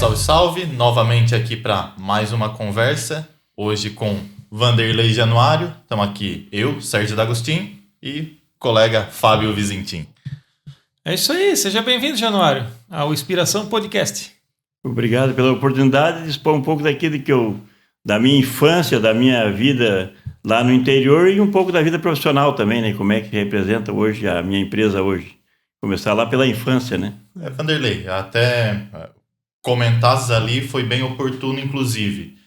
salve, salve! Novamente aqui para mais uma conversa. Hoje com Vanderlei Januário. Estamos aqui eu, Sérgio D'Agostin e colega Fábio Vizintim. É isso aí, seja bem-vindo, Januário, ao Inspiração Podcast. Obrigado pela oportunidade de expor um pouco da minha infância, da minha vida lá no interior e um pouco da vida profissional também, né? Como é que representa hoje a minha empresa hoje. Começar lá pela infância, né? Vanderlei, até comentares ali foi bem oportuno, inclusive.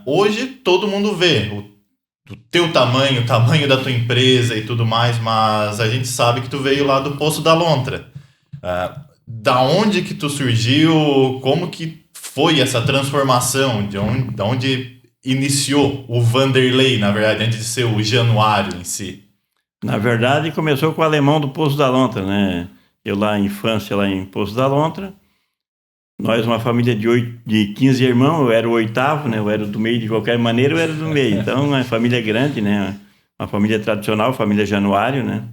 Hoje todo mundo vê o teu tamanho, o tamanho da tua empresa e tudo mais, mas a gente sabe que tu veio lá do Poço da Lontra. Da onde que tu surgiu? Como que foi essa transformação? De onde iniciou o Vanderlei, na verdade, antes de ser o Januário em si? Na verdade, começou com o alemão do Poço da Lontra, né? Eu lá em infância, lá em Poço da Lontra. Nós, uma família de 15 irmãos, eu era o oitavo, né? Eu era do meio de qualquer maneira, eu era do meio. Então, uma família grande, né? Uma família tradicional, família Januário, né?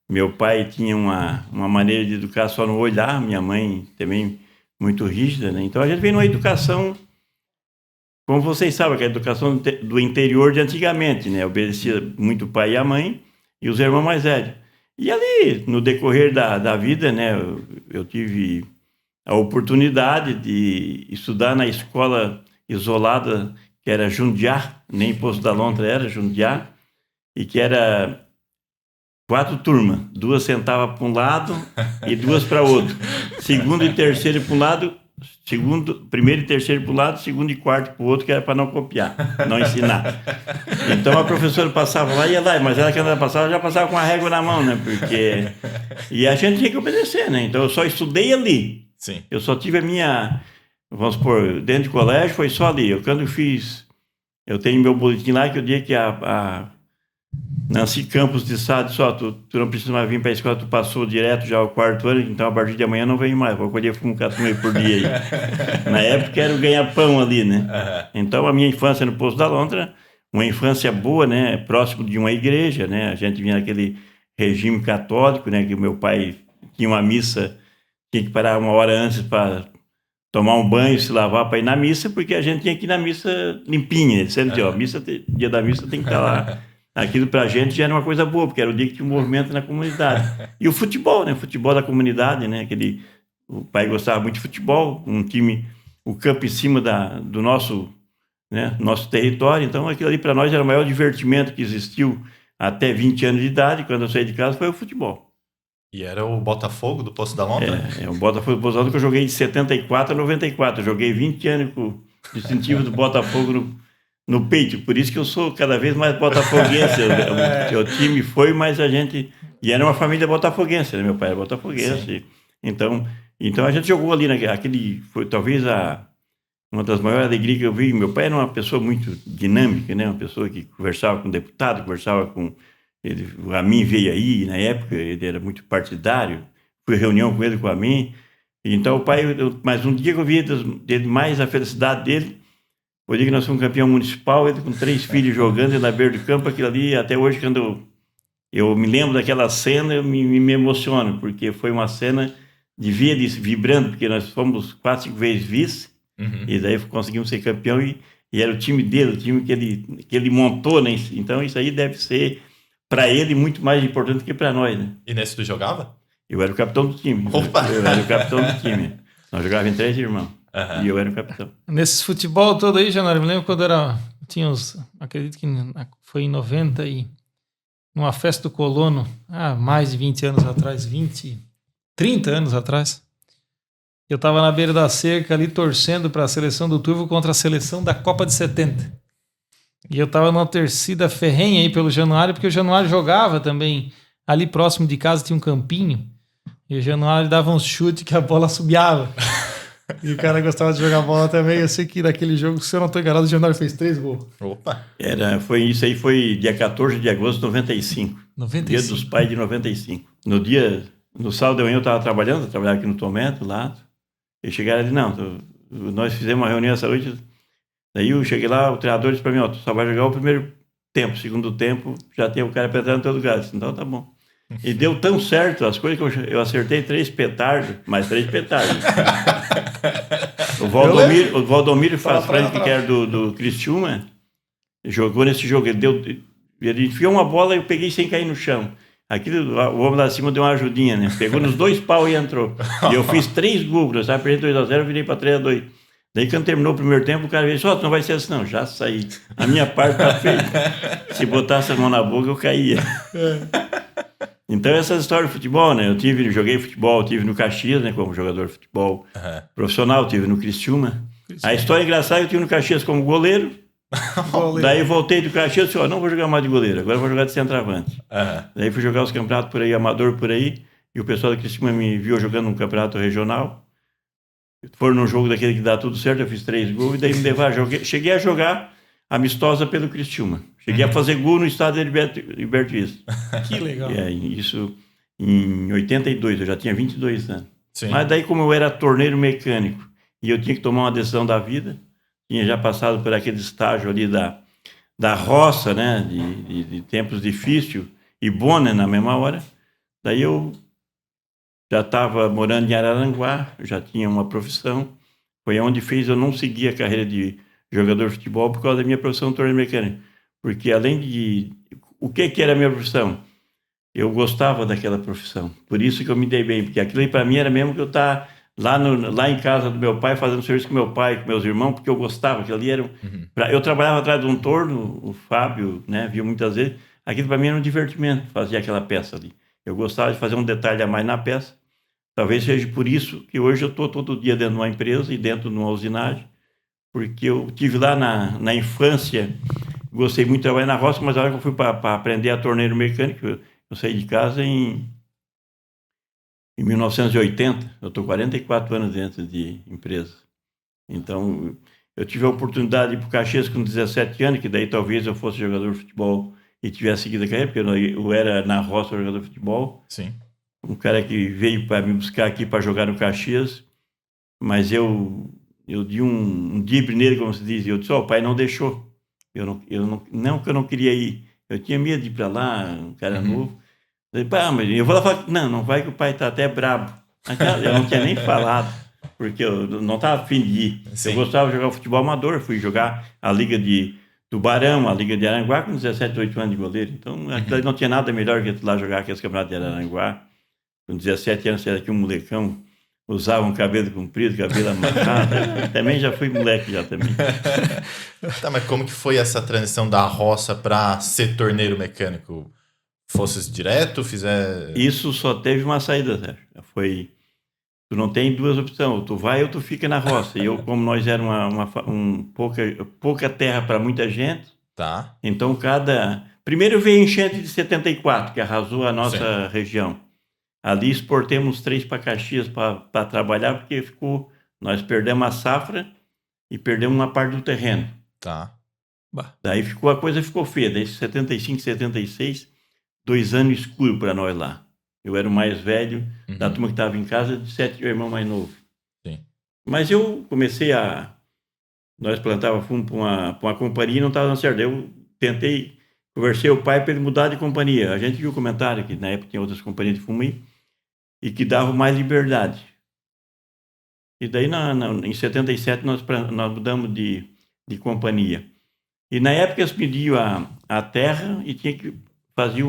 Meu pai tinha uma maneira de educar só no olhar, minha mãe também muito rígida, né? Então, a gente veio numa educação, como vocês sabem, que é a educação do interior de antigamente, né? Obedecia muito o pai e a mãe e os irmãos mais velhos. E ali, no decorrer da vida, né? Eu tive a oportunidade de estudar na escola isolada, que era Jundiá, nem Poço da Lontra era Jundiá, e que era 4 turmas, 2 sentavam para um lado e 2 para o outro. Segundo e terceiro para um lado, primeiro e terceiro para um lado, segundo e quarto para o outro, que era para não copiar, não ensinar. Então a professora passava lá e ia lá, mas ela que ela passava, já passava com a régua na mão, né? E a gente tinha que obedecer, né? Então eu só estudei ali. Sim. Eu só tive a minha, vamos supor, dentro de colégio, foi só ali. Eu tenho meu boletim lá que eu dizia que a Nancy Campos de Sá disse, tu não precisa mais vir para a escola, tu passou direto já ao 4º ano, então a partir de amanhã não venho mais, vou colher fumo catumê por dia aí. Na época era o ganha-pão ali, né? Uhum. Então a minha infância no Poço da Lontra, uma infância boa, né? Próximo de uma igreja, né? A gente vinha naquele regime católico, né? Que o meu pai tinha uma missa, tinha que parar 1 hora antes para tomar um banho, se lavar para ir na missa, porque a gente tinha que ir na missa limpinha. Ele sempre dizia, dia da missa tem que estar lá. Aquilo para a gente já era uma coisa boa, porque era o dia que tinha um movimento na comunidade. E o futebol, né? O futebol da comunidade, né? O pai gostava muito de futebol, um time, o campo em cima do nosso, né? Nosso território. Então, aquilo ali para nós era o maior divertimento que existiu até 20 anos de idade. Quando eu saí de casa, foi o futebol. E era o Botafogo do Poço da Lontra? O Botafogo do Poço da Lontra que eu joguei de 74 a 94. Eu joguei 20 anos com o distintivo do Botafogo no peito. Por isso que eu sou cada vez mais botafoguense. O time foi, mas a gente... E era uma família botafoguense, né? Meu pai era botafoguense. Então a gente jogou ali foi talvez uma das maiores alegrias que eu vi. Meu pai era uma pessoa muito dinâmica, né? Uma pessoa que conversava com deputado, conversava com... O Amin veio aí, na época, ele era muito partidário, fui reunião com ele, com o Amin. Então o pai, mas um dia que eu vi dele mais a felicidade dele, foi o dia que nós fomos campeão municipal, ele com 3 filhos jogando na beira do campo, aquilo ali, até hoje, quando eu me lembro daquela cena, eu me emociono, porque foi uma cena de ver eles vibrando, porque nós fomos 4, 5 vezes vice, e daí conseguimos ser campeão, e era o time dele, o time que ele montou, né? Então isso aí deve ser... para ele, muito mais importante que para nós, né? E nesse tu jogava? Eu era o capitão do time. Opa! Eu era o capitão do time. Nós jogávamos em 3 irmãos. E eu era o capitão. Nesse futebol todo aí, Januário, me lembro quando tinha acredito que foi em 90 e numa festa do Colono, mais de 20 anos atrás, 30 anos atrás. Eu estava na beira da cerca ali torcendo para a seleção do Turvo contra a seleção da Copa de 70. E eu tava numa torcida ferrenha aí pelo Januário, porque o Januário jogava também. Ali próximo de casa tinha um campinho. E o Januário dava uns chutes que a bola subiava. E o cara gostava de jogar bola também. Eu sei que naquele jogo, se eu não tô enganado, o Januário fez 3 gols. Opa! Isso aí foi dia 14 de agosto de 95. 95. Dia dos Pais de 95. No sábado de manhã eu trabalhava aqui no Tomé, lá. E chegaram ali, nós fizemos uma reunião essa noite. Daí eu cheguei lá, o treinador disse para mim, tu só vai jogar o primeiro tempo, segundo tempo, já tem o cara para entrar no teu lugar. Eu disse, então tá bom. E deu tão certo as coisas que eu acertei 3 petardos, mais 3 petardos. O Valdomiro faz frente que era do Criciúma, jogou nesse jogo, ele enfiou uma bola e eu peguei sem cair no chão. Aquilo, o homem lá de cima deu uma ajudinha, né? Pegou nos 2 paus e entrou. E eu fiz 3 gols, eu saí perdendo 2-0, virei para 3-2. Daí quando terminou o primeiro tempo, o cara veio, tu não vai ser assim não, já saí. A minha parte tá feita. Se botasse a mão na boca, eu caía. Então essas histórias de futebol, né? Joguei futebol, tive no Caxias, né? Como jogador de futebol profissional, tive no Criciúma. A história engraçada é que eu tive no Caxias como goleiro. Daí voltei do Caxias e disse, não vou jogar mais de goleiro, agora vou jogar de centroavante. Daí fui jogar os campeonatos por aí, amador por aí, e o pessoal do Criciúma me viu jogando um campeonato regional. Foram num jogo daquele que dá tudo certo, eu fiz 3 gols, e daí me levaram, cheguei a jogar amistosa pelo Criciúma. Cheguei a fazer gol no estádio de Libertista. Que legal. Isso em 82, eu já tinha 22 anos. Sim. Mas daí, como eu era torneiro mecânico, e eu tinha que tomar uma decisão da vida, tinha já passado por aquele estágio ali da roça, né, de tempos difíceis e bom, né, na mesma hora. Daí eu já estava morando em Araranguá, já tinha uma profissão. Foi onde eu não segui a carreira de jogador de futebol por causa da minha profissão de torneiro mecânico. Porque além de... O que era a minha profissão? Eu gostava daquela profissão. Por isso que eu me dei bem. Porque aquilo aí para mim era mesmo que eu estava lá em casa do meu pai, fazendo serviço com meu pai, com meus irmãos, porque eu gostava. Aquilo ali era... Eu trabalhava atrás de um torno, o Fábio, né, viu muitas vezes. Aquilo para mim era um divertimento, fazer aquela peça ali. Eu gostava de fazer um detalhe a mais na peça. Talvez seja por isso que hoje eu estou todo dia dentro de uma empresa e dentro de uma usinagem, porque eu tive lá na infância, gostei muito de trabalhar na roça, mas a hora que eu fui para aprender a torneiro mecânico, eu saí de casa em 1980, eu estou 44 anos dentro de empresa. Então, eu tive a oportunidade de ir para o Caxias com 17 anos, que daí talvez eu fosse jogador de futebol e tivesse seguido a carreira, porque eu era na roça jogador de futebol. Sim. Um cara que veio para me buscar aqui para jogar no Caxias, mas eu dei um drible nele, como se diz, e eu disse, o pai não deixou. Não que eu não queria ir, eu tinha medo de ir para lá, um cara novo. Eu falei, mas eu vou lá falar, não vai que o pai está até brabo. Eu não tinha nem falado, porque eu não estava afim de ir. Sim. Eu gostava de jogar futebol amador, fui jogar a Liga de Tubarão, a Liga de Araranguá, com 17, 18 anos de goleiro. Então, aquilo não tinha nada melhor que ir lá jogar aqueles campeonatos de Araranguá. Com 17 anos, era aqui um molecão, usava um cabelo comprido, cabelo amarrado. Também já fui moleque, já também. Tá, mas como que foi essa transição da roça para ser torneiro mecânico? Fosses direto, Isso só teve uma saída, Sérgio. Tu não tem 2 opções, tu vai ou tu fica na roça. E eu, como nós éramos pouca terra para muita gente, tá. Então primeiro veio a enchente de 74, que arrasou a nossa região. Ali exportamos 3 para Caxias para trabalhar, porque nós perdemos a safra e perdemos uma parte do terreno. Tá. Daí a coisa ficou feia. Daí 75, 76, 2 anos escuros para nós lá. Eu era o mais velho da turma que estava em casa, de 7 irmãos mais novos. Sim. Mas eu comecei nós plantávamos fumo para uma companhia e não estava dando certo. Eu conversei com o pai para ele mudar de companhia. A gente viu o comentário que na época tinha outras companhias de fumo e que davam mais liberdade. E daí, em 77, nós mudamos de companhia. E na época eles pediam a terra e tinha que fazer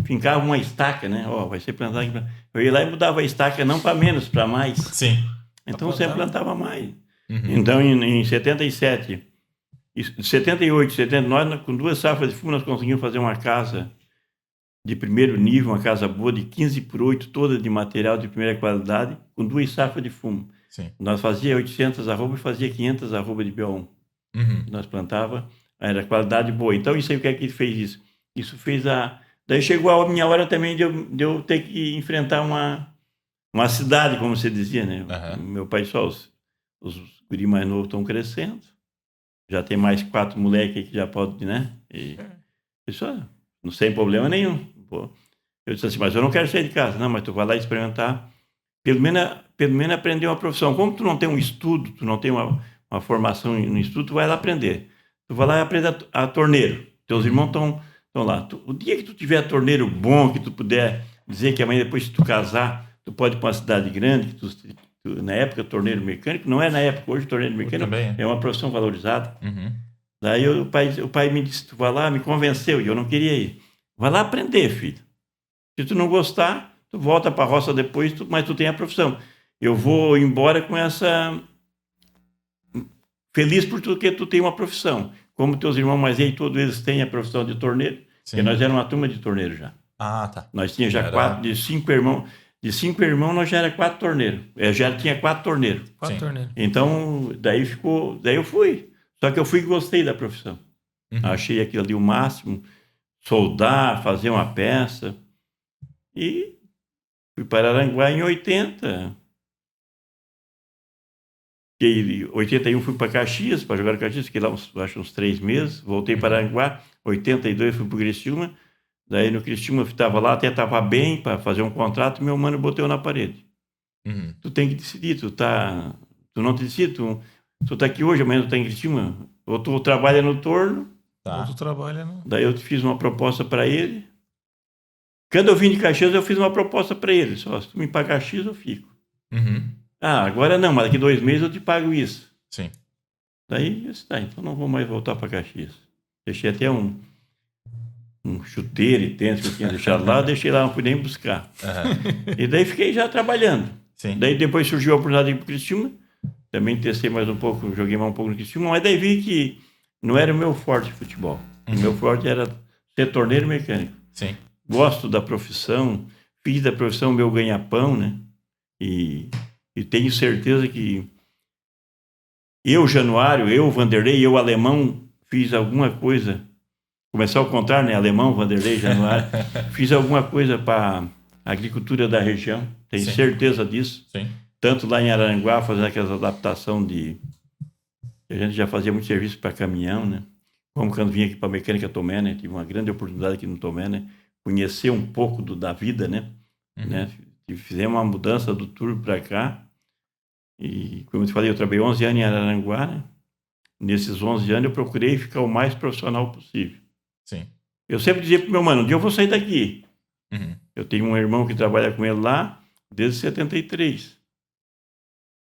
fincava uma estaca, né? Vai ser plantado aqui. Eu ia lá e mudava a estaca, não para menos, para mais. Sim. Então você plantava mais. Então, em 77, 78, 79, com 2 safras de fumo, nós conseguimos fazer uma casa de primeiro nível, uma casa boa, de 15 por 8, toda de material de primeira qualidade, com 2 safras de fumo. Sim. Nós fazia 800 arroba e fazia 500 arroba de B1. Nós plantava, era qualidade boa. Então, isso aí, o que é que fez isso? Isso fez Daí chegou a minha hora também de eu ter que enfrentar uma cidade, como você dizia, né? Meu pai só, os guris mais novos estão crescendo. Já tem mais 4 moleques que já podem, né? E isso não sem problema nenhum. Pô. Eu disse assim, mas eu não quero sair de casa. Não, mas tu vai lá experimentar. Pelo menos aprender uma profissão. Como tu não tem um estudo, tu não tem uma formação no estudo, tu vai lá aprender. Tu vai lá e aprende a torneiro. Teus irmãos estão lá. O dia que tu tiver torneiro bom, que tu puder dizer que amanhã, depois que tu casar, tu pode ir para uma cidade grande, que Na época, torneiro mecânico, não é na época, hoje torneiro mecânico também é uma profissão valorizada. Uhum. Daí o pai me disse, tu vai lá, me convenceu, e eu não queria ir. Vai lá aprender, filho. Se tu não gostar, tu volta para a roça depois, mas tu tem a profissão. Eu vou embora com essa... Feliz porque tu tem uma profissão. Como teus irmãos mais velhos, todos eles têm a profissão de torneiro, Sim. porque nós éramos uma turma de torneiro já. Ah, tá. Nós tínhamos já 4, de 5 irmãos. De 5 irmãos, nós já era 4 torneiros. Eu já tinha 4 torneiros. 4 Sim. torneiros. Então, daí eu fui. Só que eu fui e gostei da profissão. Uhum. Achei aquilo ali o máximo. Soldar, fazer uma peça. E fui para Aranguá em 80. Em 81 fui para Caxias, para jogar no Caxias. Fiquei lá uns 3 meses. Voltei para Aranguá. 82 fui para o Criciúma. Daí no Criciúma eu estava lá, até estava bem para fazer um contrato. E meu mano botou na parede. Uhum. Tu tem que decidir. Tu não te decide. Tu tá aqui hoje, amanhã tu tá em Criciúma. Ou tu trabalha no torno. Tá. Outro trabalho, não. Daí eu fiz uma proposta para ele. Quando eu vim de Caxias, eu fiz uma proposta para ele. Só, se tu me pagar X, eu fico. Uhum. Ah, agora não, mas daqui 2 meses eu te pago isso. Sim. Daí eu disse, tá, então não vou mais voltar para Caxias. Deixei até um chuteiro e tênis que eu tinha deixado lá, eu deixei lá, não fui nem buscar. Uhum. E daí fiquei já trabalhando. Sim. Daí depois surgiu a oportunidade de ir para o Criciúma. Também testei mais um pouco, joguei mais um pouco no Criciúma, mas daí vi que não era o meu forte de futebol. Uhum. O meu forte era ser torneiro mecânico. Sim. Gosto da profissão, fiz da profissão meu ganha-pão, né? E tenho certeza que eu, Januário, eu, Vanderlei, eu, Alemão, fiz alguma coisa. Começar ao contrário, né? Alemão, Vanderlei, Januário. Fiz alguma coisa para a agricultura da região. Tenho Sim. certeza disso. Sim. Tanto lá em Aranguá, fazendo aquela adaptação de... A gente já fazia muito serviço para caminhão, né? Como quando vinha aqui para a Mecânica Tomé, né? Tive uma grande oportunidade aqui no Tomé, né? Conhecer um pouco da vida, né? Uhum. Né? E fizemos uma mudança do turbo para cá. E, como eu te falei, eu trabalhei 11 anos em Araranguá, né? Nesses 11 anos eu procurei ficar o mais profissional possível. Sim. Eu sempre dizia pro meu mano, um dia eu vou sair daqui. Uhum. Eu tenho um irmão que trabalha com ele lá desde 73.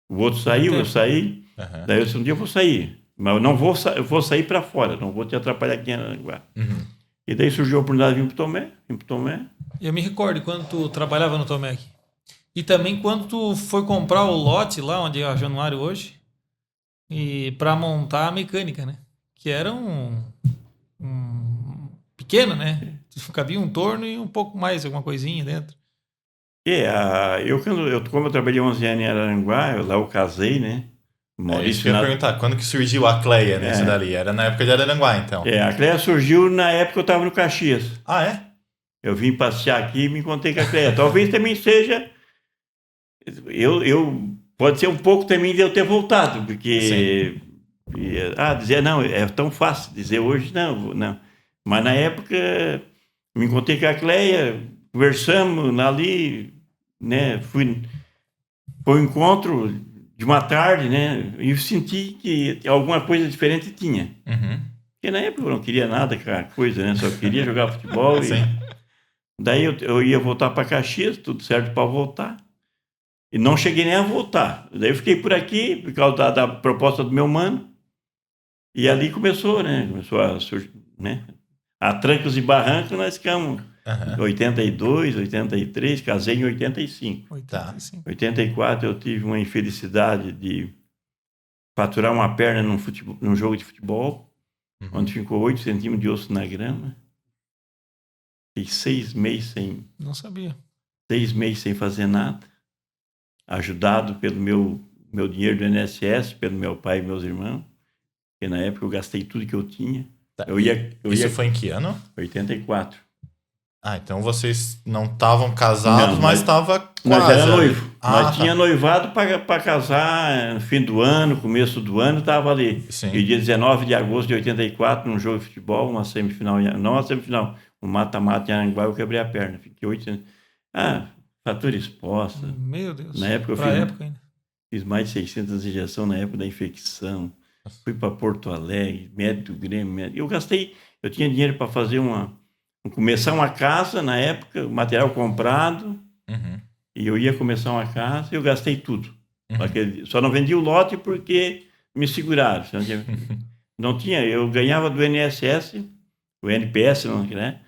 O outro saiu, eu saí. Uhum. Daí eu disse, um dia eu vou sair. Mas eu não vou, eu vou sair para fora, não vou te atrapalhar aqui em Araranguá. Uhum. E daí surgiu a oportunidade de vir para Tomé. Eu me recordo quando tu trabalhava no Tomé aqui. E também quando tu foi comprar o lote lá onde é a Januário hoje, e para montar a mecânica, né? Que era um pequeno, né? Cabia um torno e um pouco mais, alguma coisinha dentro. Como eu trabalhei 11 anos em Araranguá, lá eu casei, né? Isso que eu ia perguntar, quando que surgiu a Cleia nesse dali? Era na época de Araranguá, então? A Cleia surgiu na época que eu estava no Caxias. Ah, é? Eu vim passear aqui e me encontrei com a Cleia. Talvez também seja... Pode ser um pouco também de eu ter voltado, porque... dizer não, é tão fácil dizer hoje, não. Mas na época, me encontrei com a Cleia, conversamos ali, né? Foi um encontro de uma tarde, né? E eu senti que alguma coisa diferente tinha. Uhum. Porque na época eu não queria nada com a coisa, né? Só queria jogar futebol. Sim. Daí eu ia voltar para Caxias, tudo certo para voltar. E não cheguei nem a voltar. Daí eu fiquei por aqui, por causa da proposta do meu mano. E ali começou, né? Começou a surgir, né? A trancos e barrancos, nós ficamos em 82, 83, casei em 85. 85. 84 eu tive uma infelicidade de faturar uma perna num jogo de futebol, onde ficou 8 centímetros de osso na grama. Fiquei 6 meses sem... Não sabia. 6 meses sem fazer nada. Ajudado pelo meu dinheiro do INSS, pelo meu pai e meus irmãos. Porque na época eu gastei tudo que eu tinha. Tá. Isso foi em que ano? 84. Ah, então vocês não estavam casados, mas estava quase. Nós era noivo. Nós tá. tinha noivado para casar no fim do ano, começo do ano, estava ali. Sim. E dia 19 de agosto de 84, num jogo de futebol, uma semifinal, não uma semifinal, um mata-mata em Aranguá, eu quebrei a perna. Fiquei 8 anos. Fratura exposta. Meu Deus. Na época ainda. Fiz mais de 600 injeções na época da infecção. Fui para Porto Alegre, médico do Grêmio. Eu tinha dinheiro para fazer começar uma casa na época, material comprado, Uhum. e eu ia começar uma casa e eu gastei tudo. Só não vendi o lote porque me seguraram. Não tinha, eu ganhava do INSS, o NPS, não, né?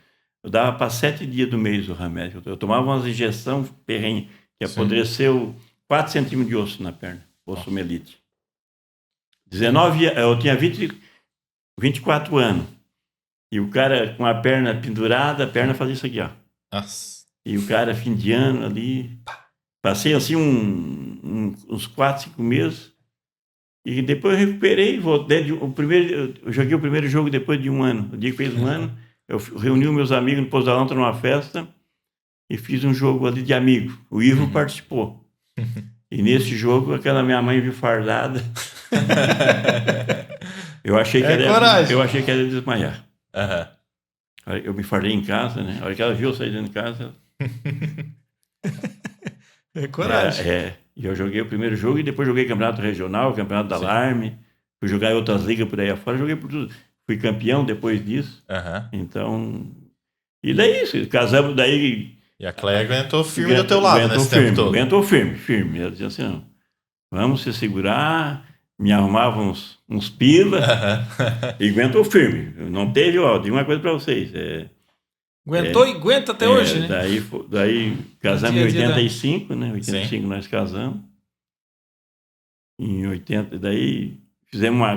Eu dava para 7 dias do mês o remédio. Eu tomava umas injeção perrenha, que apodreceu 4 centímetros de osso na perna, osso melite. 19, eu tinha 24 anos. E o cara com a perna pendurada, a perna fazia isso aqui, ó. Nossa. E o cara, fim de ano ali, passei assim uns 4, 5 meses. E depois eu recuperei, voltei. Eu joguei o primeiro jogo depois de um ano. O dia que fez um ano, eu reuni os meus amigos no Pouso da Lontra numa festa e fiz um jogo ali de amigo. O Ivo participou. E nesse jogo, aquela minha mãe viu fardada. eu achei que ela ia desmaiar. Eu me fardei em casa, né? A hora que ela viu eu sair dentro de casa... É coragem. E eu joguei o primeiro jogo e depois joguei campeonato regional, campeonato da Alarme. Fui jogar em outras ligas por aí afora, joguei por tudo. Fui campeão depois disso. Então... E daí, casamos daí... E a Cléia aguentou firme do teu lado nesse tempo todo. Aguentou firme. Ela dizia assim, não, vamos se segurar, me arrumava uns pila e aguentou firme. Não teve, digo uma coisa para vocês. Aguentou e aguenta até hoje, né? Daí casamos em 85, né? 85 nós casamos. Em 80, daí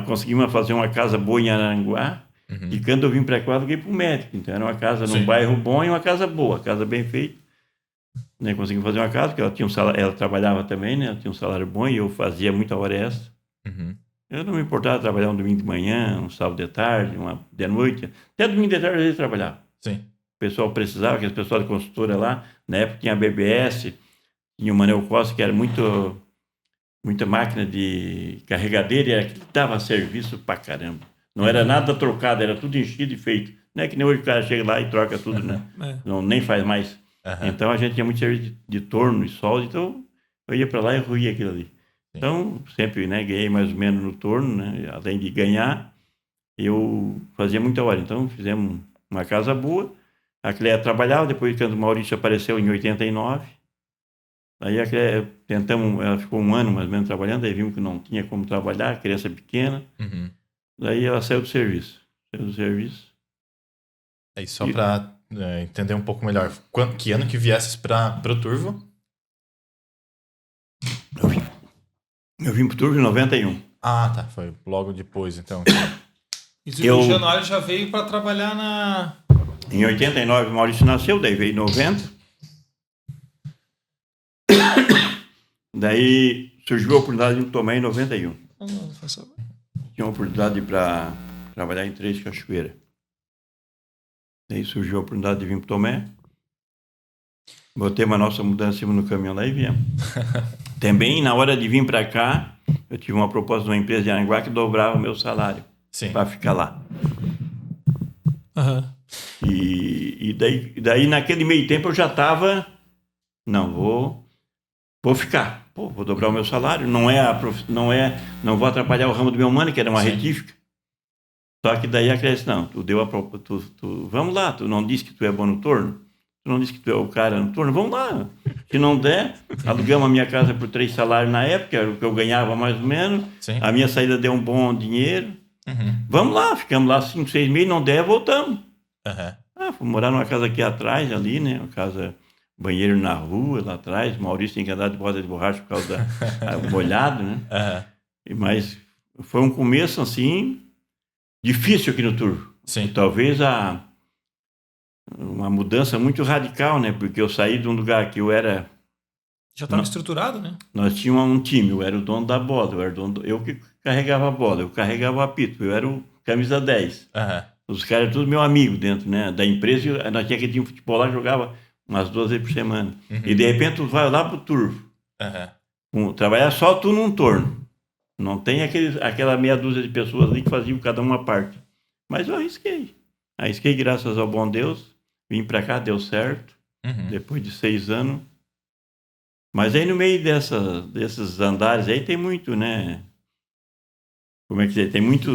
conseguimos fazer uma casa boa em Aranguá. E quando eu vim para cá, eu liguei para o médico. Então era uma casa num bairro bom e uma casa boa, casa bem feita. Né? Conseguimos fazer uma casa, porque ela tinha um salário, ela trabalhava também, né? Ela tinha um salário bom e eu fazia muita hora extra. Eu não me importava trabalhar um domingo de manhã, um sábado de tarde, de noite. Até domingo de tarde eu ia trabalhar. Sim. O pessoal precisava, aqueles pessoal de consultora lá, na época tinha a BBS, tinha o Manel Costa, que era muita máquina de carregadeira, e era que dava serviço pra caramba. Não era nada trocado, era tudo enchido e feito. Não é que nem hoje o cara chega lá e troca tudo, né? Não, nem faz mais. Então a gente tinha muito serviço de torno e solda, então eu ia para lá e ruía aquilo ali. Então sempre, né, ganhei mais ou menos no torno, né? Além de ganhar, eu fazia muita hora. Então fizemos uma casa boa. A Cléia trabalhava, depois quando o Maurício apareceu em 89. Aí a Cléia ela ficou um ano mais ou menos trabalhando, aí vimos que não tinha como trabalhar, criança pequena. Daí ela saiu do serviço. Aí só para entender um pouco melhor, que ano que viesses para o Turvo? Eu vim pro Turvo em 91. Ah, tá. Foi logo depois, então. E o Januário já veio para trabalhar na... Em 89 o Maurício nasceu, daí veio em 90. Daí surgiu a oportunidade de tomar em 91. Tinha uma oportunidade de ir para trabalhar em Três Cachoeiras. Daí surgiu a oportunidade de vir para Tomé. Botei uma nossa mudança em cima no caminhão lá e viemos. Também, na hora de vir para cá, eu tive uma proposta de uma empresa de Aranguá que dobrava o meu salário para ficar lá. E daí, naquele meio tempo, eu já estava... Não, vou ficar. Vou dobrar o meu salário. Não vou atrapalhar o ramo do meu mano, que era uma retífica. Só que daí a Cléia disse, não, tu deu a proposta, vamos lá, tu não disse que tu é bom no torno? Tu não disse que tu é o cara no torno? Vamos lá. Se não der, alugamos a minha casa por 3 salários na época, era o que eu ganhava mais ou menos. Sim. A minha saída deu um bom dinheiro. Vamos lá, ficamos lá 5, 6 meses, não der, voltamos. Fui morar numa casa aqui atrás, ali, né? Uma casa, banheiro na rua, lá atrás. Maurício tem que andar de bota de borracha por causa do molhado, né? Mas foi um começo, assim, difícil aqui no Turvo. Sim. Talvez uma mudança muito radical, né? Porque eu saí de um lugar que eu era... Já estava estruturado, né? Nós tínhamos um time, eu era o dono da bola, eu que carregava a bola, eu carregava o apito, eu era o camisa 10. Os caras eram todos meu amigo dentro, né? Da empresa, nós tinha aquele time de futebol lá, jogava umas 2 vezes por semana. E de repente tu vai lá pro Turvo. Trabalhar só tu num torno. Não tem aquela meia dúzia de pessoas ali que faziam cada uma parte. Mas eu arrisquei. Arrisquei graças ao bom Deus. Vim pra cá, deu certo. Depois de 6 anos. Mas aí no meio desses andares aí tem muito, né? Como é que é? Tem muito...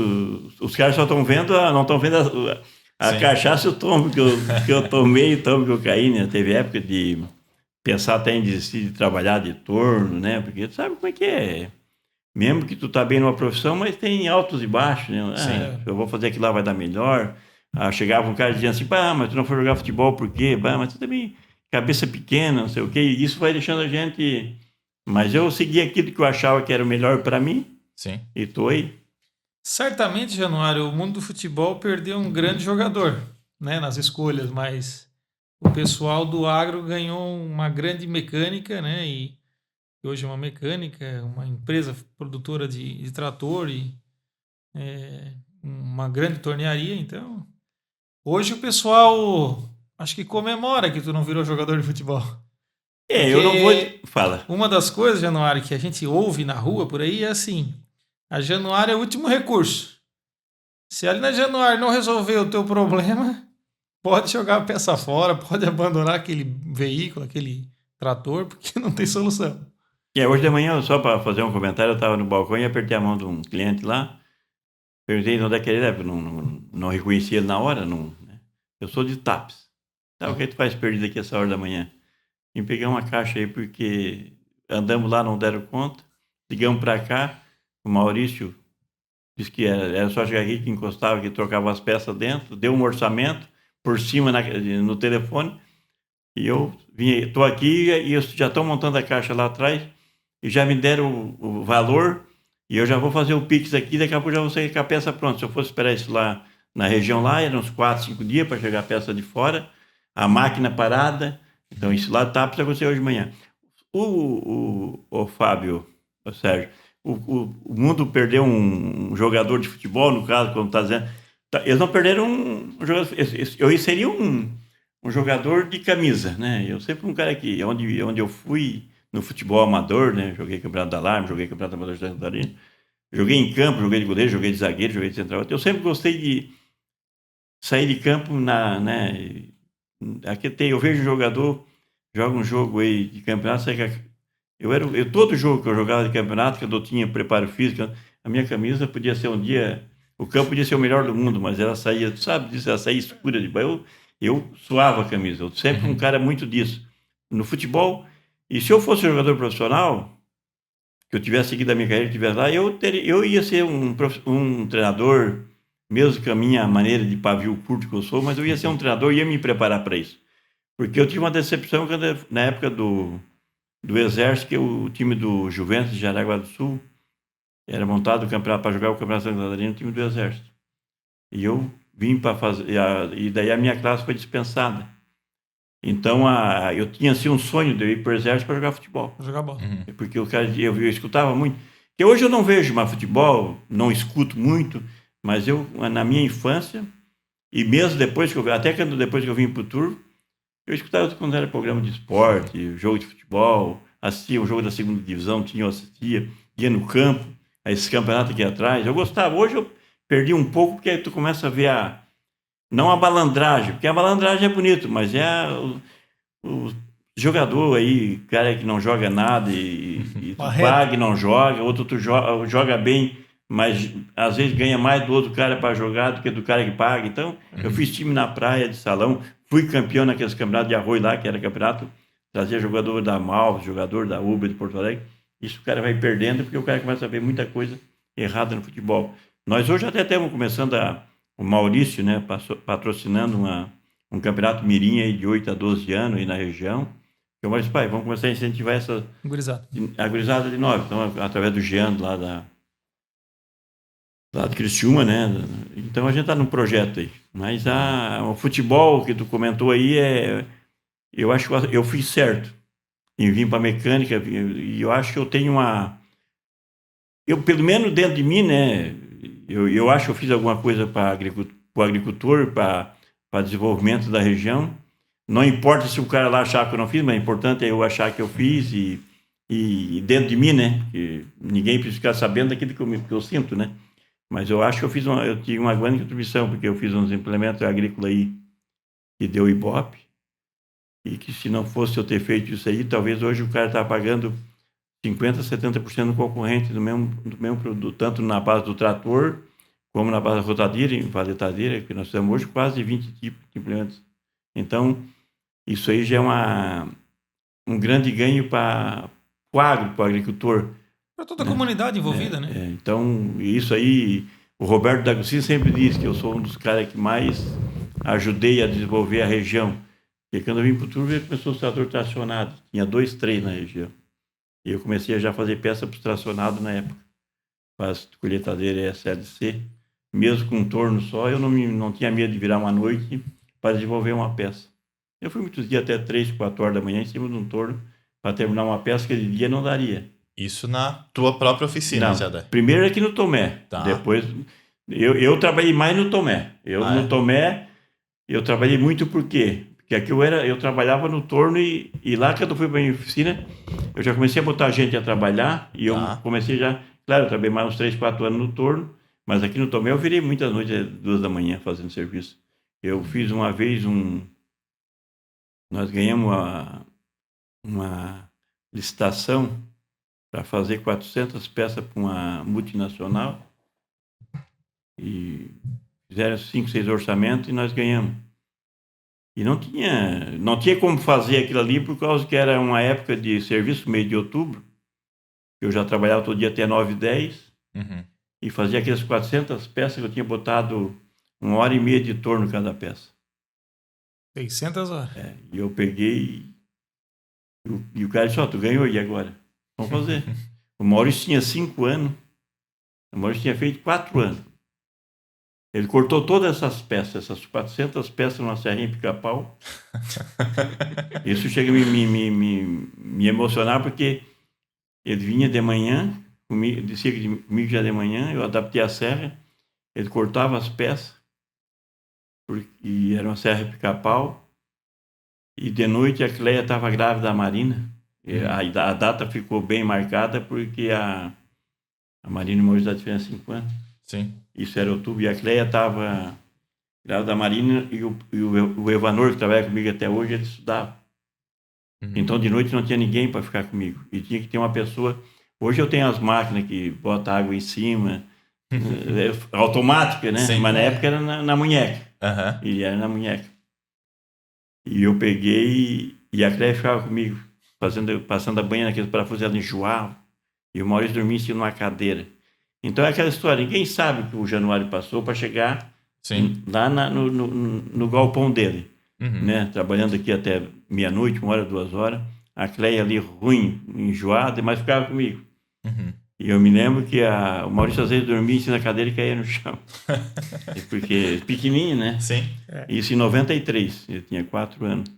Os caras só estão vendo, não estão vendo a cachaça e o tombo que eu tomei, o tombo que eu caí, né? Teve época de pensar até em desistir de trabalhar de turno, né? Porque tu sabe como é que é. Mesmo que tu tá bem numa profissão, mas tem altos e baixos, né? Sim. Eu vou fazer aquilo lá, vai dar melhor. Chegava um cara dizendo assim, pá, mas tu não foi jogar futebol por quê? Bah, mas tu também, cabeça pequena, não sei o quê. E isso vai deixando a gente... Mas eu segui aquilo que eu achava que era o melhor para mim Sim. e tô aí. Certamente, Januário, o mundo do futebol perdeu um grande jogador, né, nas escolhas, mas o pessoal do agro ganhou uma grande mecânica, né, e hoje é uma mecânica, uma empresa produtora de trator e uma grande tornearia, então hoje o pessoal acho que comemora que tu não virou jogador de futebol. Eu não vou... Porque Fala. uma das coisas, Januário, que a gente ouve na rua por aí é assim: a Januário é o último recurso. Se ali na Januário não resolver o teu problema, pode jogar a peça fora, pode abandonar aquele veículo, aquele trator, porque não tem solução. Hoje de manhã, só para fazer um comentário, eu estava no balcão e apertei a mão de um cliente lá. Perguntei de onde é que ele era, porque não reconheci ele na hora. Não, né? Eu sou de TAPS. Tá, o que tu faz perdido aqui essa hora da manhã? Vim pegar uma caixa aí, porque andamos lá, não deram conta. Ligamos para cá, o Maurício disse que era só chegar aqui que encostava, que trocava as peças dentro, deu um orçamento por cima no telefone. E eu estou aqui e eu já estou montando a caixa lá atrás e já me deram o valor e eu já vou fazer o Pix aqui, daqui a pouco já vou sair com a peça pronta. Se eu fosse esperar isso lá na região lá, eram uns 4, 5 dias para chegar a peça de fora, a máquina parada. Então isso lá tá para acontecer hoje de manhã. O Fábio, o Sérgio, o mundo perdeu um jogador de futebol, no caso, como está dizendo. Eles não perderam um jogador. Eu seria um jogador de camisa, né? Eu sempre fui um cara que, onde eu fui no futebol amador, né? Joguei Campeonato da Alarme, joguei Campeonato Amador de Santa Catarina, joguei em campo, joguei de goleiro, joguei de zagueiro, joguei de central. Eu sempre gostei de sair de campo né? Aqui eu vejo um jogador, joga um jogo aí de campeonato, todo jogo que eu jogava de campeonato, que eu tinha preparo físico, a minha camisa podia ser um dia, o campo podia ser o melhor do mundo, mas ela saía, tu sabe disso, ela saía escura de banho. Eu suava a camisa, eu sempre fui um cara muito disso. No futebol, e se eu fosse jogador profissional, que eu tivesse seguido a minha carreira, tivesse lá, eu ia ser um treinador, mesmo com a minha maneira de pavio curto que eu sou, mas eu ia ser um treinador e ia me preparar para isso. Porque eu tive uma decepção na época do Exército, que o time do Juventus de Jaraguá do Sul era montado para jogar o Campeonato Santa Catarina, o time do Exército. E eu vim para fazer, e daí a minha classe foi dispensada. Então eu tinha assim um sonho de eu ir para o Exército para jogar futebol. Jogar bola. Porque eu escutava muito. Que hoje eu não vejo mais futebol, não escuto muito, mas eu, na minha infância, e mesmo depois depois que eu vim para o Turvo, eu escutava quando era programa de esporte, jogo de futebol, assistia o jogo da segunda divisão, eu assistia, ia no campo, a esse campeonato aqui atrás. Eu gostava. Hoje eu perdi um pouco, porque aí tu começa a ver não a balandragem, porque a balandragem é bonito, mas é o jogador aí, cara que não joga nada e tu paga e não joga, outro tu joga bem, mas às vezes ganha mais do outro cara para jogar do que do cara que paga. Então, eu fiz time na praia de salão, fui campeão naqueles campeonatos de arroz lá, que era campeonato, trazia jogador da Malva, jogador da Uber de Porto Alegre. Isso o cara vai perdendo, porque o cara começa a ver muita coisa errada no futebol. Nós hoje até estamos começando o Maurício, né, patrocinando um campeonato mirim aí de 8 a 12 anos aí na região. Eu falei, pai, vamos começar a incentivar a gurizada de 9. Então, através do Jean lá de Criciúma, né? Então, a gente está num projeto aí. Mas o futebol que tu comentou aí, eu acho que eu fiz certo em vir para a mecânica, e eu acho que eu tenho pelo menos dentro de mim, né? Eu acho que eu fiz alguma coisa para o agricultor, para desenvolvimento da região. Não importa se o cara lá achar que eu não fiz, mas o importante é eu achar que eu fiz e dentro de mim, né? Que ninguém precisa ficar sabendo daquilo que eu sinto, né? Mas eu acho que eu tive uma grande contribuição, porque eu fiz uns implementos agrícolas aí que deu Ibope, e que se não fosse eu ter feito isso aí, talvez hoje o cara está pagando 50%, 70% do concorrente do mesmo produto, tanto na base do trator, como na base da rotadeira, valetadeira, que nós temos hoje quase 20 tipos de implementos. Então, isso aí já é um grande ganho para o agro, para o agricultor. Para toda a comunidade envolvida, né? Então, isso aí, o Roberto D'Agostino sempre diz que eu sou um dos caras que mais ajudei a desenvolver a região. Porque quando eu vim para o Turvo, começou o trator tracionado. Tinha 2, 3 na região. E eu comecei a já fazer peça para os tracionados na época. Para as colheitadeiras SLC. Mesmo com um torno só, eu não tinha medo de virar uma noite para desenvolver uma peça. Eu fui muitos dias até 3, 4 horas da manhã em cima de um torno para terminar uma peça que de dia não daria. Isso na tua própria oficina, Não, já dá. primeiro aqui no Tomé. Tá. Depois, eu trabalhei mais no Tomé. No Tomé, eu trabalhei muito por quê? Porque aqui eu trabalhava no torno e lá quando eu fui para a minha oficina, eu já comecei a botar gente a trabalhar e eu comecei já... Claro, eu trabalhei mais uns 3, 4 anos no torno, mas aqui no Tomé eu virei muitas noites, 2 da manhã, fazendo serviço. Eu fiz uma vez nós ganhamos uma licitação para fazer 400 peças para uma multinacional e fizeram 5, 6 orçamentos e nós ganhamos. E não tinha como fazer aquilo ali por causa que era uma época de serviço, mês de outubro. Eu já trabalhava todo dia até 9, 10 e fazia aquelas 400 peças que eu tinha botado 1h30 de torno cada peça. 600 horas. E eu peguei e o cara disse, tu ganhou, e agora? Vamos fazer. O Maurício tinha 5 anos, o Maurício tinha feito 4 anos. Ele cortou todas essas peças, essas 400 peças numa serrinha pica-pau. Isso chega a me emocionar, porque ele vinha de manhã, descia comigo já de manhã, eu adaptei a serra, ele cortava as peças, porque era uma serra pica-pau, e de noite a Cleia estava grávida da Marina. A data ficou bem marcada porque a Marina e o Maurício já tinham 5 anos. Sim. Isso era outubro, e a Cleia estava grávida da Marina e o Evanor, que trabalha comigo até hoje, ele estudava. Então de noite não tinha ninguém para ficar comigo. E tinha que ter uma pessoa. Hoje eu tenho as máquinas que botam água em cima, automática, né? Sim. Mas na época era na munheca. E era na munheca. E eu peguei e a Cleia ficava comigo, passando a banha naqueles parafusos, ela enjoava. E o Maurício dormia em cima de uma cadeira. Então é aquela história, ninguém sabe o que o Januário passou para chegar lá no galpão dele. Né? Trabalhando aqui até meia-noite, 1 hora, 2 horas. A Cleia ali ruim, enjoada, mas ficava comigo. E eu me lembro que o Maurício às vezes dormia em cima da cadeira e caía no chão. Porque pequenininho, né? Sim. Isso em 93, ele tinha 4 anos.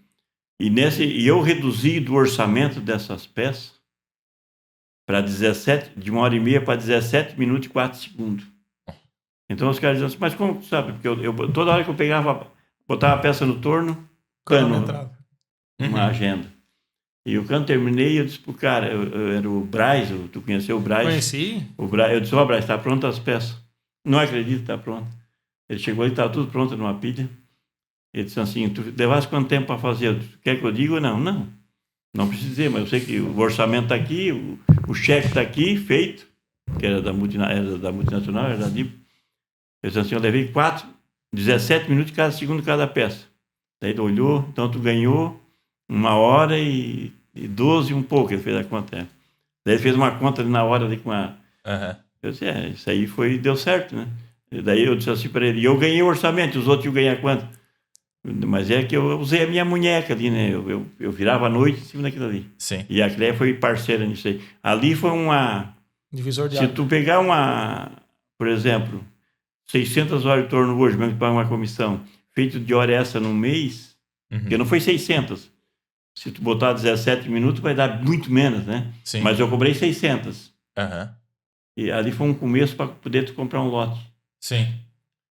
E eu reduzi do orçamento dessas peças para 17, de 1h30 para 17 minutos e 4 segundos. Então os caras diziam assim, mas como tu sabe? Porque toda hora que eu botava a peça no torno, uma agenda. E o cano terminei e eu disse pro cara, eu era o Braz, tu conheceu o Braz? Conheci. Eu disse, Braz, está pronta as peças? Não acredito, está pronto. Ele chegou e estava tudo pronto numa pilha. Ele disse assim, tu levaste quanto tempo para fazer? Quer que eu diga ou não? Não preciso dizer, mas eu sei que o orçamento está aqui, o cheque está aqui, feito, que era da multinacional, era da DIP. Ele disse assim, eu levei 17 minutos cada segundo cada peça. Daí ele olhou, então tu ganhou 1h e 12 um pouco, ele fez a conta. Daí ele fez uma conta ali na hora ali com a... Eu disse, isso aí deu certo, né? E daí eu disse assim para ele, eu ganhei o orçamento, os outros iam ganhar quanto? Mas é que eu usei a minha munheca ali, né? Eu virava a noite em cima daquilo ali. Sim. E a Cleia foi parceira nisso aí. Ali foi divisor de água. Se tu pegar por exemplo, 600 horas de torno hoje, mesmo que paga uma comissão, feito de hora essa no mês, porque não foi 600. Se tu botar 17 minutos, vai dar muito menos, né? Sim. Mas eu cobrei 600. E ali foi um começo para poder tu comprar um lote. Sim.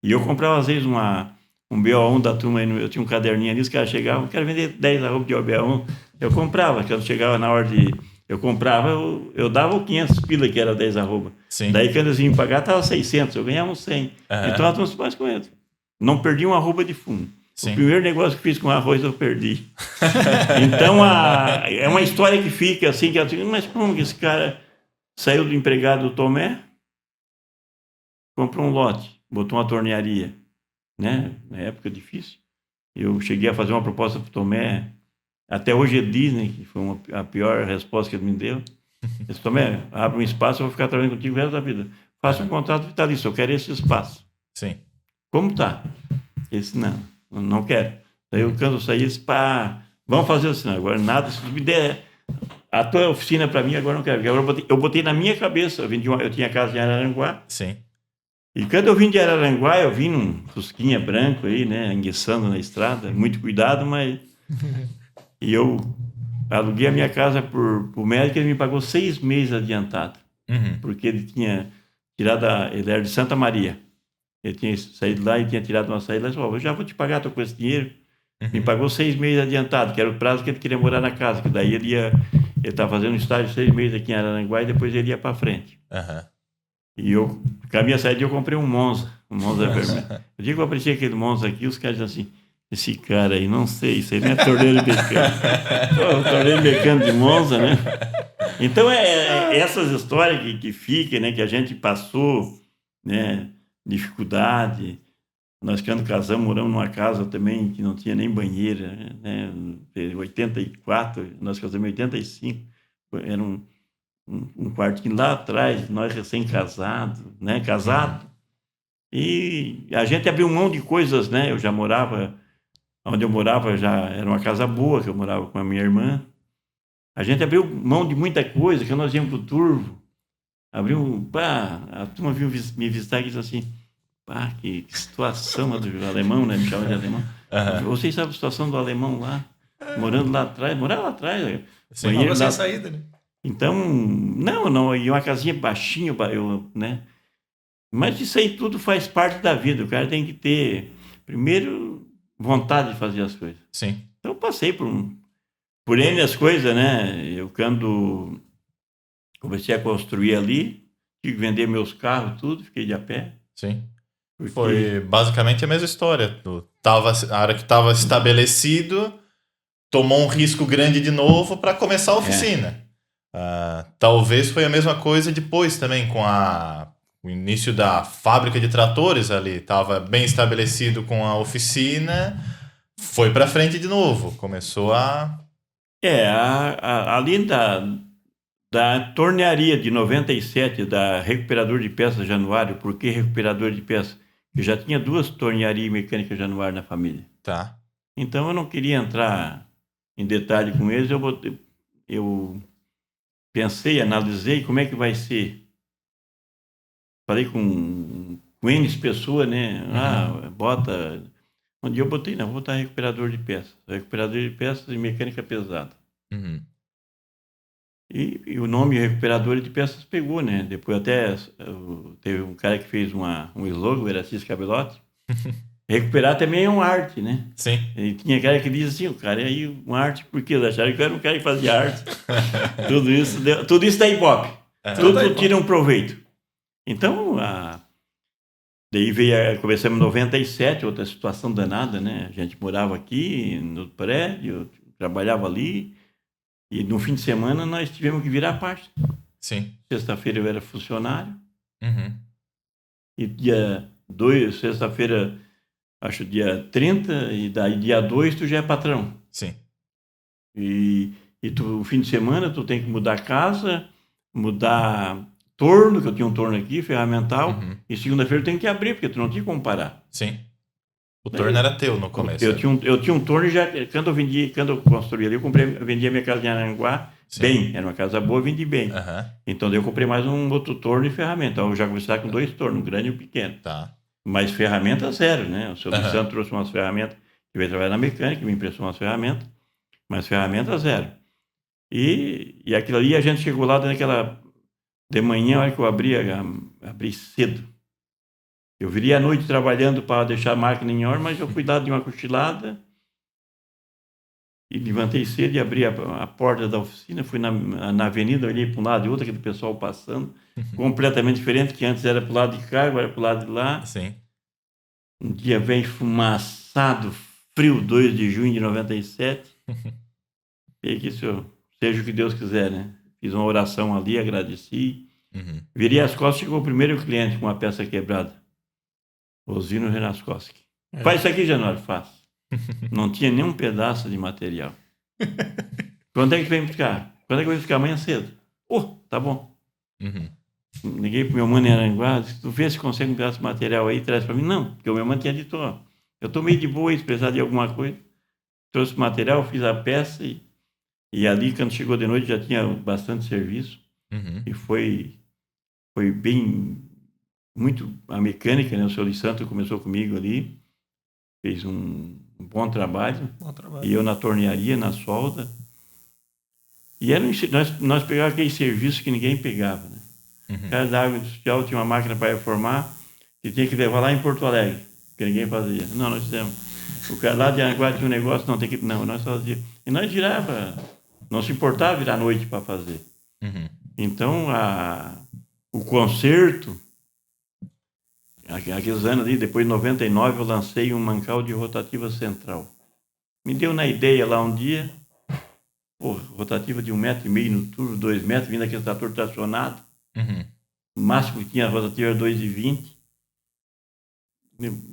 E eu comprava, às vezes, um BO1 da turma, eu tinha um caderninho ali, os caras chegavam, quero vender 10 arrobas de BO1. Eu comprava, quando chegava na hora de... Eu comprava, eu dava o 500 pila, que era 10 arroba. Sim. Daí, quando eles iam pagar, estava 600, eu ganhava uns 100. Então, a turma mais com ele. Não perdi uma arroba de fumo. Sim. O primeiro negócio que fiz com arroz, eu perdi. Então, é uma história que fica assim, que eu digo, mas como que esse cara saiu do empregado do Tomé, comprou um lote, botou uma tornearia, né? Na época difícil. Eu cheguei a fazer uma proposta para o Tomé, Até hoje ele diz, né, que foi a pior resposta que ele me deu. Ele disse, Tomé, abre um espaço, eu vou ficar trabalhando contigo o resto da vida. Faça um contrato vitalício, eu quero esse espaço. Sim. Como tá? Ele disse, não quero. Daí eu, quando eu saí, disse, pá, vamos fazer assim, agora nada, se me der a tua oficina para mim, agora não quero. Agora eu botei na minha cabeça, eu tinha casa em Araranguá. Sim. E quando eu vim de Araranguá, eu vim num Fusquinha branco aí, né, enguiçando na estrada, muito cuidado, mas... E eu aluguei a minha casa pro médico, ele me pagou 6 meses adiantado. Porque ele tinha tirado, ele era de Santa Maria. Ele tinha saído lá e tinha tirado uma saída, ele falou, eu já vou te pagar, estou com esse dinheiro. Me pagou 6 meses adiantado, que era o prazo que ele queria morar na casa, que daí ele estava fazendo um estágio de 6 meses aqui em Araranguá e depois ele ia para frente. E eu, com a minha saída, eu comprei um Monza vermelho. O dia que eu apareci aquele Monza aqui, os caras dizem assim, esse cara aí, não sei, isso aí não é torneiro mecânico. Torneiro mecânico de Monza, né? Então, essas histórias que ficam, né, que a gente passou, né, dificuldade. Nós, quando casamos, moramos numa casa também que não tinha nem banheira, né? Em 84, nós casamos em 85, era um quartinho lá atrás, nós recém-casados, né? Casado. E a gente abriu mão de coisas, né? Eu já morava, onde eu morava já era uma casa boa, que eu morava com a minha irmã. A gente abriu mão de muita coisa, que nós íamos pro Turvo. A turma veio me visitar e disse assim, pá, que situação do alemão, né? Me chama de alemão. Vocês sabem a situação do alemão lá? Morava lá atrás. Sim, banheiro sem saída, né? Então, não, e uma casinha baixinha, né? Mas isso aí tudo faz parte da vida. O cara tem que ter, primeiro, vontade de fazer as coisas. Sim. Então, eu passei por N as coisas, né? Eu, quando comecei a construir ali, tive que vender meus carros, tudo, fiquei de a pé. Sim. Porque... Foi basicamente a mesma história. A hora que estava estabelecido, tomou um risco grande de novo para começar a oficina. Talvez foi a mesma coisa depois também, com o início da fábrica de tratores ali. Estava bem estabelecido com a oficina, foi para frente de novo. Começou a... ali da tornearia de 97, da recuperador de peças Januário. Por que recuperador de peças? Eu já tinha 2 tornearias mecânicas Januário na família. Tá. Então eu não queria entrar em detalhe com eles. Eu pensei, analisei como é que vai ser. Falei com N pessoas, né? Bota... Um dia eu botei, vou botar recuperador de peças. Recuperador de peças e mecânica pesada. E o nome recuperador de peças pegou, né? Depois até teve um cara que fez um slogan, era Assis Cabelotti. Recuperar também é uma arte, né? Sim. E tinha cara que dizia assim, o cara é aí uma arte, porque eles acharam que eu era um cara que fazia arte. tudo isso da Ibope. Tudo tira um proveito. Então, daí começamos em 97, outra situação danada, né? A gente morava aqui no prédio, trabalhava ali, e no fim de semana nós tivemos que virar a parte. Sim. Sexta-feira eu era funcionário. E sexta-feira, acho dia 30, e daí dia 2 tu já é patrão. Sim. E no fim de semana tu tem que mudar a casa, mudar torno, que eu tinha um torno aqui, ferramental, e segunda-feira eu tenho que abrir, porque tu não tinha como parar. Sim. O torno era teu no começo. Eu tinha um torno e já, quando eu construí ali, vendia minha casa em Aranguá, bem, era uma casa boa, vendi bem. Então daí eu comprei mais um outro torno e ferramenta. Então eu já comecei com 2 tornos, um grande e um pequeno. Tá. Mas ferramenta zero, né? O seu Vicente trouxe umas ferramentas, que veio trabalhar na mecânica, me emprestou umas ferramentas, mas ferramenta zero. E aquilo ali, a gente chegou lá naquela... De manhã, a hora que eu abri cedo. Eu viria à noite trabalhando para deixar a máquina em ordem, mas eu fui dado de uma cochilada e levantei cedo e abri a porta da oficina, fui na avenida, olhei para um lado e outro, aquele pessoal passando, completamente diferente, que antes era para o lado de cá, agora era para o lado de lá. Sim. Um dia bem fumaçado, frio, 2 de junho de 97. E aqui, senhor, seja o que Deus quiser, né? Fiz uma oração ali, agradeci. Virei as costas, chegou o primeiro cliente com uma peça quebrada. Osino Renaskoski. Faz isso aqui, Januário, faz. Não tinha nenhum pedaço de material. Quando é que vem buscar? Quando é que vem buscar? Amanhã cedo. Tá bom. Liguei pro meu mano em Aranguá, disse, tu vê se consegue pegar esse material aí e traz para mim. Não, porque o meu mano tinha dito, eu tô meio de boa aí, se precisar de alguma coisa. Trouxe o material, fiz a peça e ali, quando chegou de noite, já tinha bastante serviço. E foi bem, muito, a mecânica, né? O senhor Santo começou comigo ali, fez um bom trabalho. E eu na tornearia, na solda. E nós pegávamos aquele serviço que ninguém pegava, né? O cara da água industrial tinha uma máquina para reformar que tinha que levar lá em Porto Alegre, que ninguém fazia. Não, nós fizemos. O cara lá de Aranguá tinha um negócio, não, tem que... Não, nós fazíamos. E nós girava, não se importava virar à noite para fazer. Então, o conserto, aqueles anos ali, depois de 99, eu lancei um mancal de rotativa central. Me deu na ideia lá um dia, rotativa de 1,5 m no turbo, 2 metros, vindo aquele trator tracionado. O máximo que tinha a rotativa era 2,20.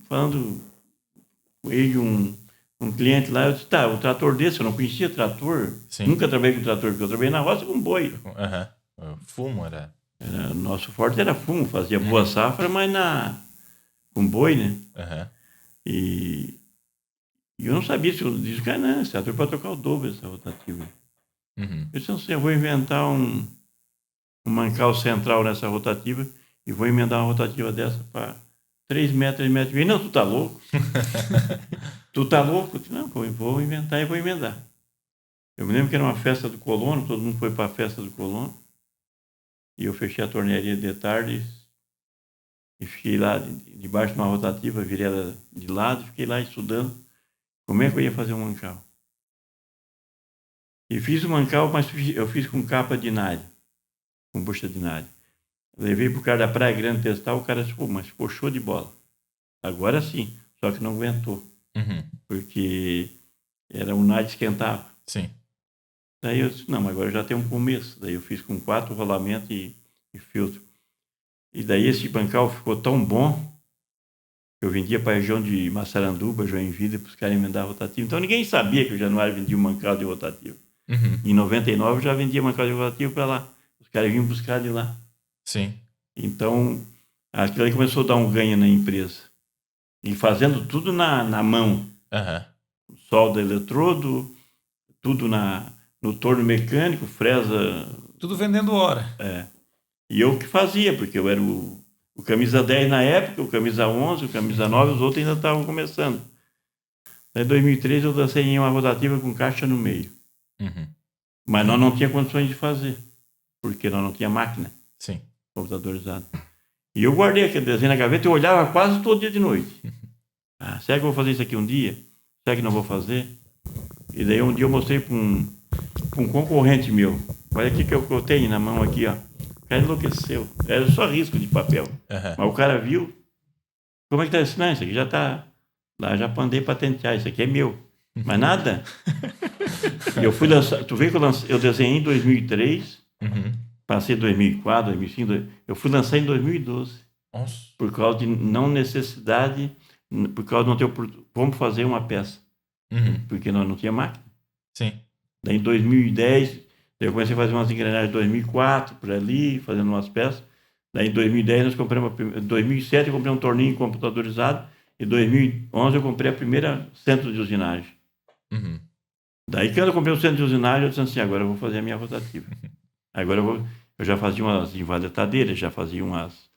Falando com ele, um cliente lá, eu disse, o trator desse, eu não conhecia trator. Sim. Nunca trabalhei com trator, porque eu trabalhei na roça com boi. Fumo era... Nosso forte era fumo, fazia boa safra, mas com boi, né? E eu não sabia se eu disse, cara, não, esse trator pode trocar o dobro dessa rotativa. Eu disse, não sei, eu vou inventar um mancal central nessa rotativa e vou emendar uma rotativa dessa para 3 metros, 3 metros e meio. Não, tu tá louco? Tu tá louco? Não, vou inventar e vou emendar. Eu me lembro que era uma festa do colono, todo mundo foi para a festa do colono. E eu fechei a tornearia de tarde e fiquei lá debaixo de uma rotativa, virei ela de lado, fiquei lá estudando como é que eu ia fazer um mancal. E fiz o mancal, mas eu fiz com capa de nalho, com bucha de nalho. Levei pro cara da Praia Grande testar, o cara disse, mas ficou show de bola. Agora sim, só que não aguentou. Porque era o nalho esquentava. Sim. Daí eu disse, não, mas agora já tem um começo. Daí eu fiz com 4 rolamentos e filtro. E daí esse mancal ficou tão bom que eu vendia para a região de Massaranduba, Joinville, para os caras emendar a rotativa. Então ninguém sabia que o Januário vendia um mancal de rotativa. Em 99 eu já vendia mancal de rotativa para lá. Os caras vinham buscar de lá. Sim. Então aquilo aí começou a dar um ganho na empresa. E fazendo tudo na mão. Solda eletrodo, tudo no torno mecânico, fresa... Tudo vendendo hora. E eu que fazia, porque eu era o camisa 10 na época, o camisa 11, o camisa 9, os outros ainda estavam começando. Em 2013 eu dancei em uma rotativa com caixa no meio. Mas nós não tínhamos condições de fazer, porque nós não tínhamos máquina. Sim. Computadorizada. E eu guardei aquele desenho na gaveta e olhava quase todo dia de noite. Será que eu vou fazer isso aqui um dia? Será que não vou fazer? E daí um dia eu mostrei para um concorrente meu. Olha aqui que eu tenho na mão aqui, ó. O cara enlouqueceu. Era só risco de papel. Mas o cara viu. Como é que tá isso? Não, isso aqui já tá... Lá já mandei patentear. Isso aqui é meu. Mas nada. E eu fui lançar... Tu vê que eu desenhei em 2003. Passei em 2004, 2005. Eu fui lançar em 2012. Nossa. Por causa de não necessidade... Por causa de não ter... Vamos fazer uma peça. Porque nós não tinha máquina. Sim. Daí em 2010... Eu comecei a fazer umas engrenagens em 2004, por ali, fazendo umas peças. Daí em 2010 nós compramos... Em 2007 eu comprei um torninho computadorizado. Em 2011 eu comprei a primeira centro de usinagem. Daí quando eu comprei o centro de usinagem, eu disse assim, agora eu vou fazer a minha rotativa. Agora eu já fazia umas invaletadeiras, já fazia umas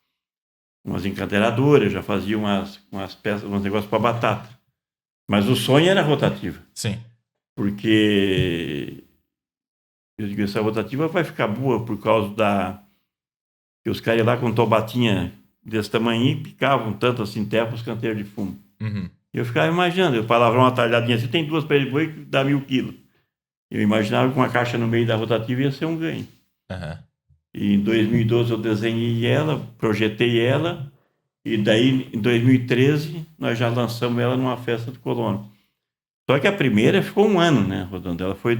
encaderadoras, já fazia umas peças, uns negócios para batata. Mas o sonho era a rotativa. Sim. Porque... Eu digo, essa rotativa vai ficar boa por causa que os caras lá com tobatinha desse tamanho picavam tanto assim terra para os canteiros de fumo. E eu ficava imaginando, eu palavrar uma talhadinha assim, tem 2 pés de boi que dá 1.000 quilos. Eu imaginava que uma caixa no meio da rotativa ia ser um ganho. E em 2012 eu desenhei ela, projetei ela, e daí em 2013 nós já lançamos ela numa festa do colono. Só que a primeira ficou 1 ano, né, rodando. Ela foi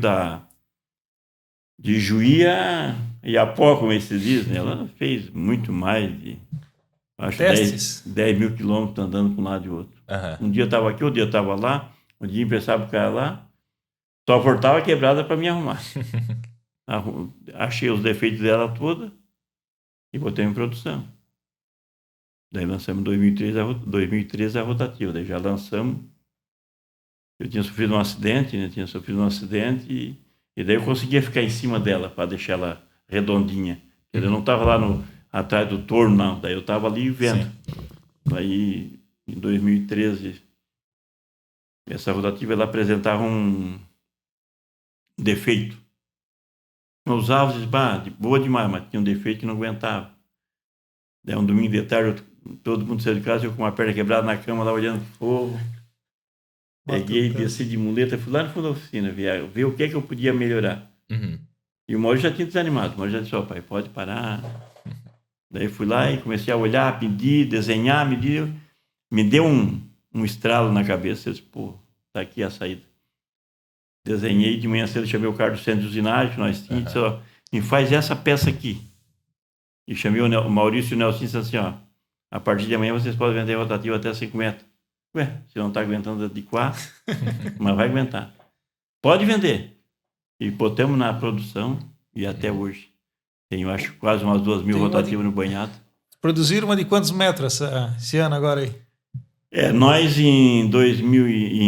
de Juí a Iapó, como se diz, né? Ela fez muito mais de, acho, 10 mil quilômetros andando para um lado e outro. Um dia eu estava aqui, outro dia eu estava lá, um dia emprestava o cara lá. Só voltava quebrada para me arrumar. Achei os defeitos dela toda e botei em produção. Daí lançamos em 2013 a rotativa. Daí já lançamos. Eu tinha sofrido um acidente, né? E daí eu conseguia ficar em cima dela para deixar ela redondinha. Eu não estava lá atrás do torno, não. Daí eu estava ali vendo. Sim. Daí, em 2013, essa rotativa ela apresentava um defeito. Eu usava e disse, boa demais, mas tinha um defeito que não aguentava. Daí um domingo de tarde, todo mundo saiu de casa, eu com uma perna quebrada na cama, lá olhando pro fogo. Peguei, desci de muleta, fui lá no fundo da oficina, ver o que é que eu podia melhorar. Uhum. E o Maurício já tinha desanimado. O Maurício já disse, pai, pode parar. Daí fui lá e comecei a olhar, medir, desenhar, medir. Me deu um estralo na cabeça. Eu disse, tá aqui a saída. Desenhei, de manhã cedo chamei o cara do centro de usinagem que nós tínhamos, disse, me faz essa peça aqui. E chamei o Maurício e o Nelson e disse assim, a partir de amanhã vocês podem vender rotativa até 5 metros. Você não está aguentando adequar, mas vai aguentar. Pode vender. E botamos na produção e até hoje. Tenho, acho, quase umas 2.000 rotativas no banhado. Produziram uma de quantos metros esse ano agora aí? Nós em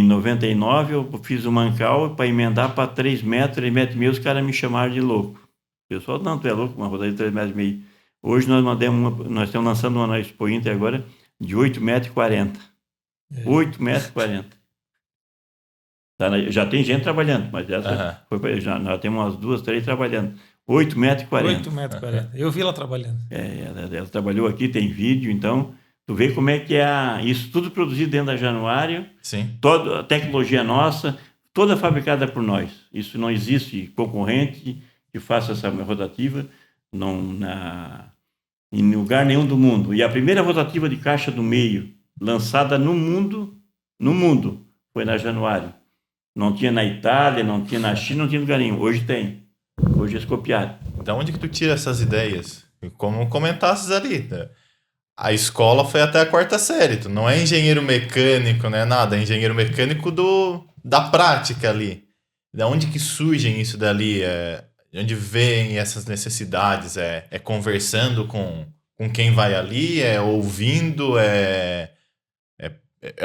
99 eu fiz um mancal para emendar para 3 metros, 3 metros e meio, os caras me chamaram de louco. O pessoal, não, tu é louco, uma rotativa de 3 metros e meio. Hoje nós estamos lançando uma na Expo Inter agora de 8,40 metros. 8,40 metros. Já tem gente trabalhando, mas essa nós temos umas 2, 3 trabalhando. 8,40 metros. 8,40 metros. Eu vi ela trabalhando. Ela trabalhou aqui, tem vídeo, então tu vê como é que é isso tudo produzido dentro da Januário. Sim. Toda a tecnologia nossa, toda fabricada por nós. Isso não existe concorrente que faça essa rotativa em lugar nenhum do mundo. E a primeira rotativa de caixa do meio lançada no mundo, foi na Januário. Não tinha na Itália, não tinha na China, não tinha lugar nenhum. Hoje tem. Hoje eles copiaram. Da onde que tu tira essas ideias? Como comentasses ali, a escola foi até a 4ª série. Tu não é engenheiro mecânico, não é nada. É engenheiro mecânico da prática ali. Da onde que surgem isso dali? De onde vêm essas necessidades? É conversando com quem vai ali? É ouvindo? É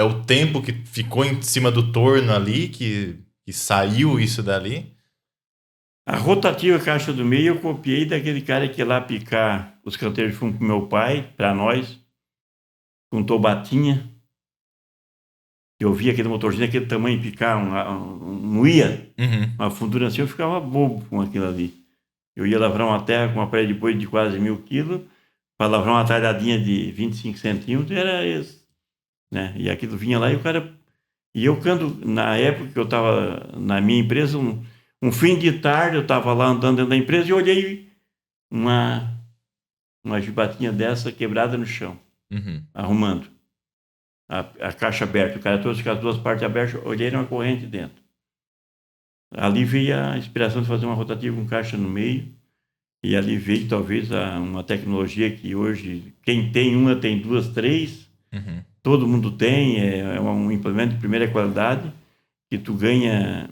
o tempo que ficou em cima do torno ali, que saiu isso dali? A rotativa caixa do meio eu copiei daquele cara que ia lá picar os canteiros de fumo com meu pai, para nós, com tobatinha. Eu via aquele motorzinho daquele tamanho picar, não ia. Uma fundura assim, eu ficava bobo com aquilo ali. Eu ia lavrar uma terra com uma pré de boi de quase 1.000 quilos, para lavrar uma talhadinha de 25 centímetros, era isso. Né? E aquilo vinha lá e o cara... E eu, na época que eu estava na minha empresa, um fim de tarde, eu estava lá andando dentro da empresa e olhei uma jibatinha dessa quebrada no chão, arrumando. A caixa aberta. O cara trouxe com as 2 partes abertas, olhei uma corrente dentro. Ali veio a inspiração de fazer uma rotativa com caixa no meio. E ali veio talvez uma tecnologia que hoje, quem tem uma, tem 2, 3... Todo mundo tem, é um implemento de primeira qualidade, que tu ganha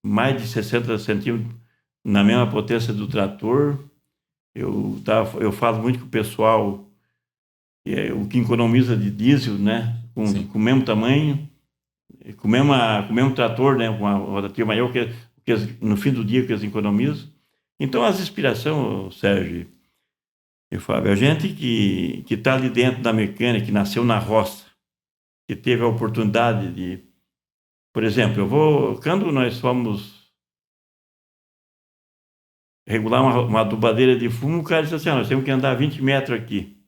mais de 60 centímetros na mesma potência do trator. Eu falo muito com o pessoal, o que economiza de diesel, né, com o mesmo tamanho, com o mesmo trator, né, com a rotativa maior, que no fim do dia que eles economizam. Então, as inspirações, Sérgio e Fábio, a gente que está ali dentro da mecânica, que nasceu na roça, que teve a oportunidade de... Por exemplo, quando nós fomos regular uma adubadeira de fumo, o cara disse assim, nós temos que andar 20 metros aqui,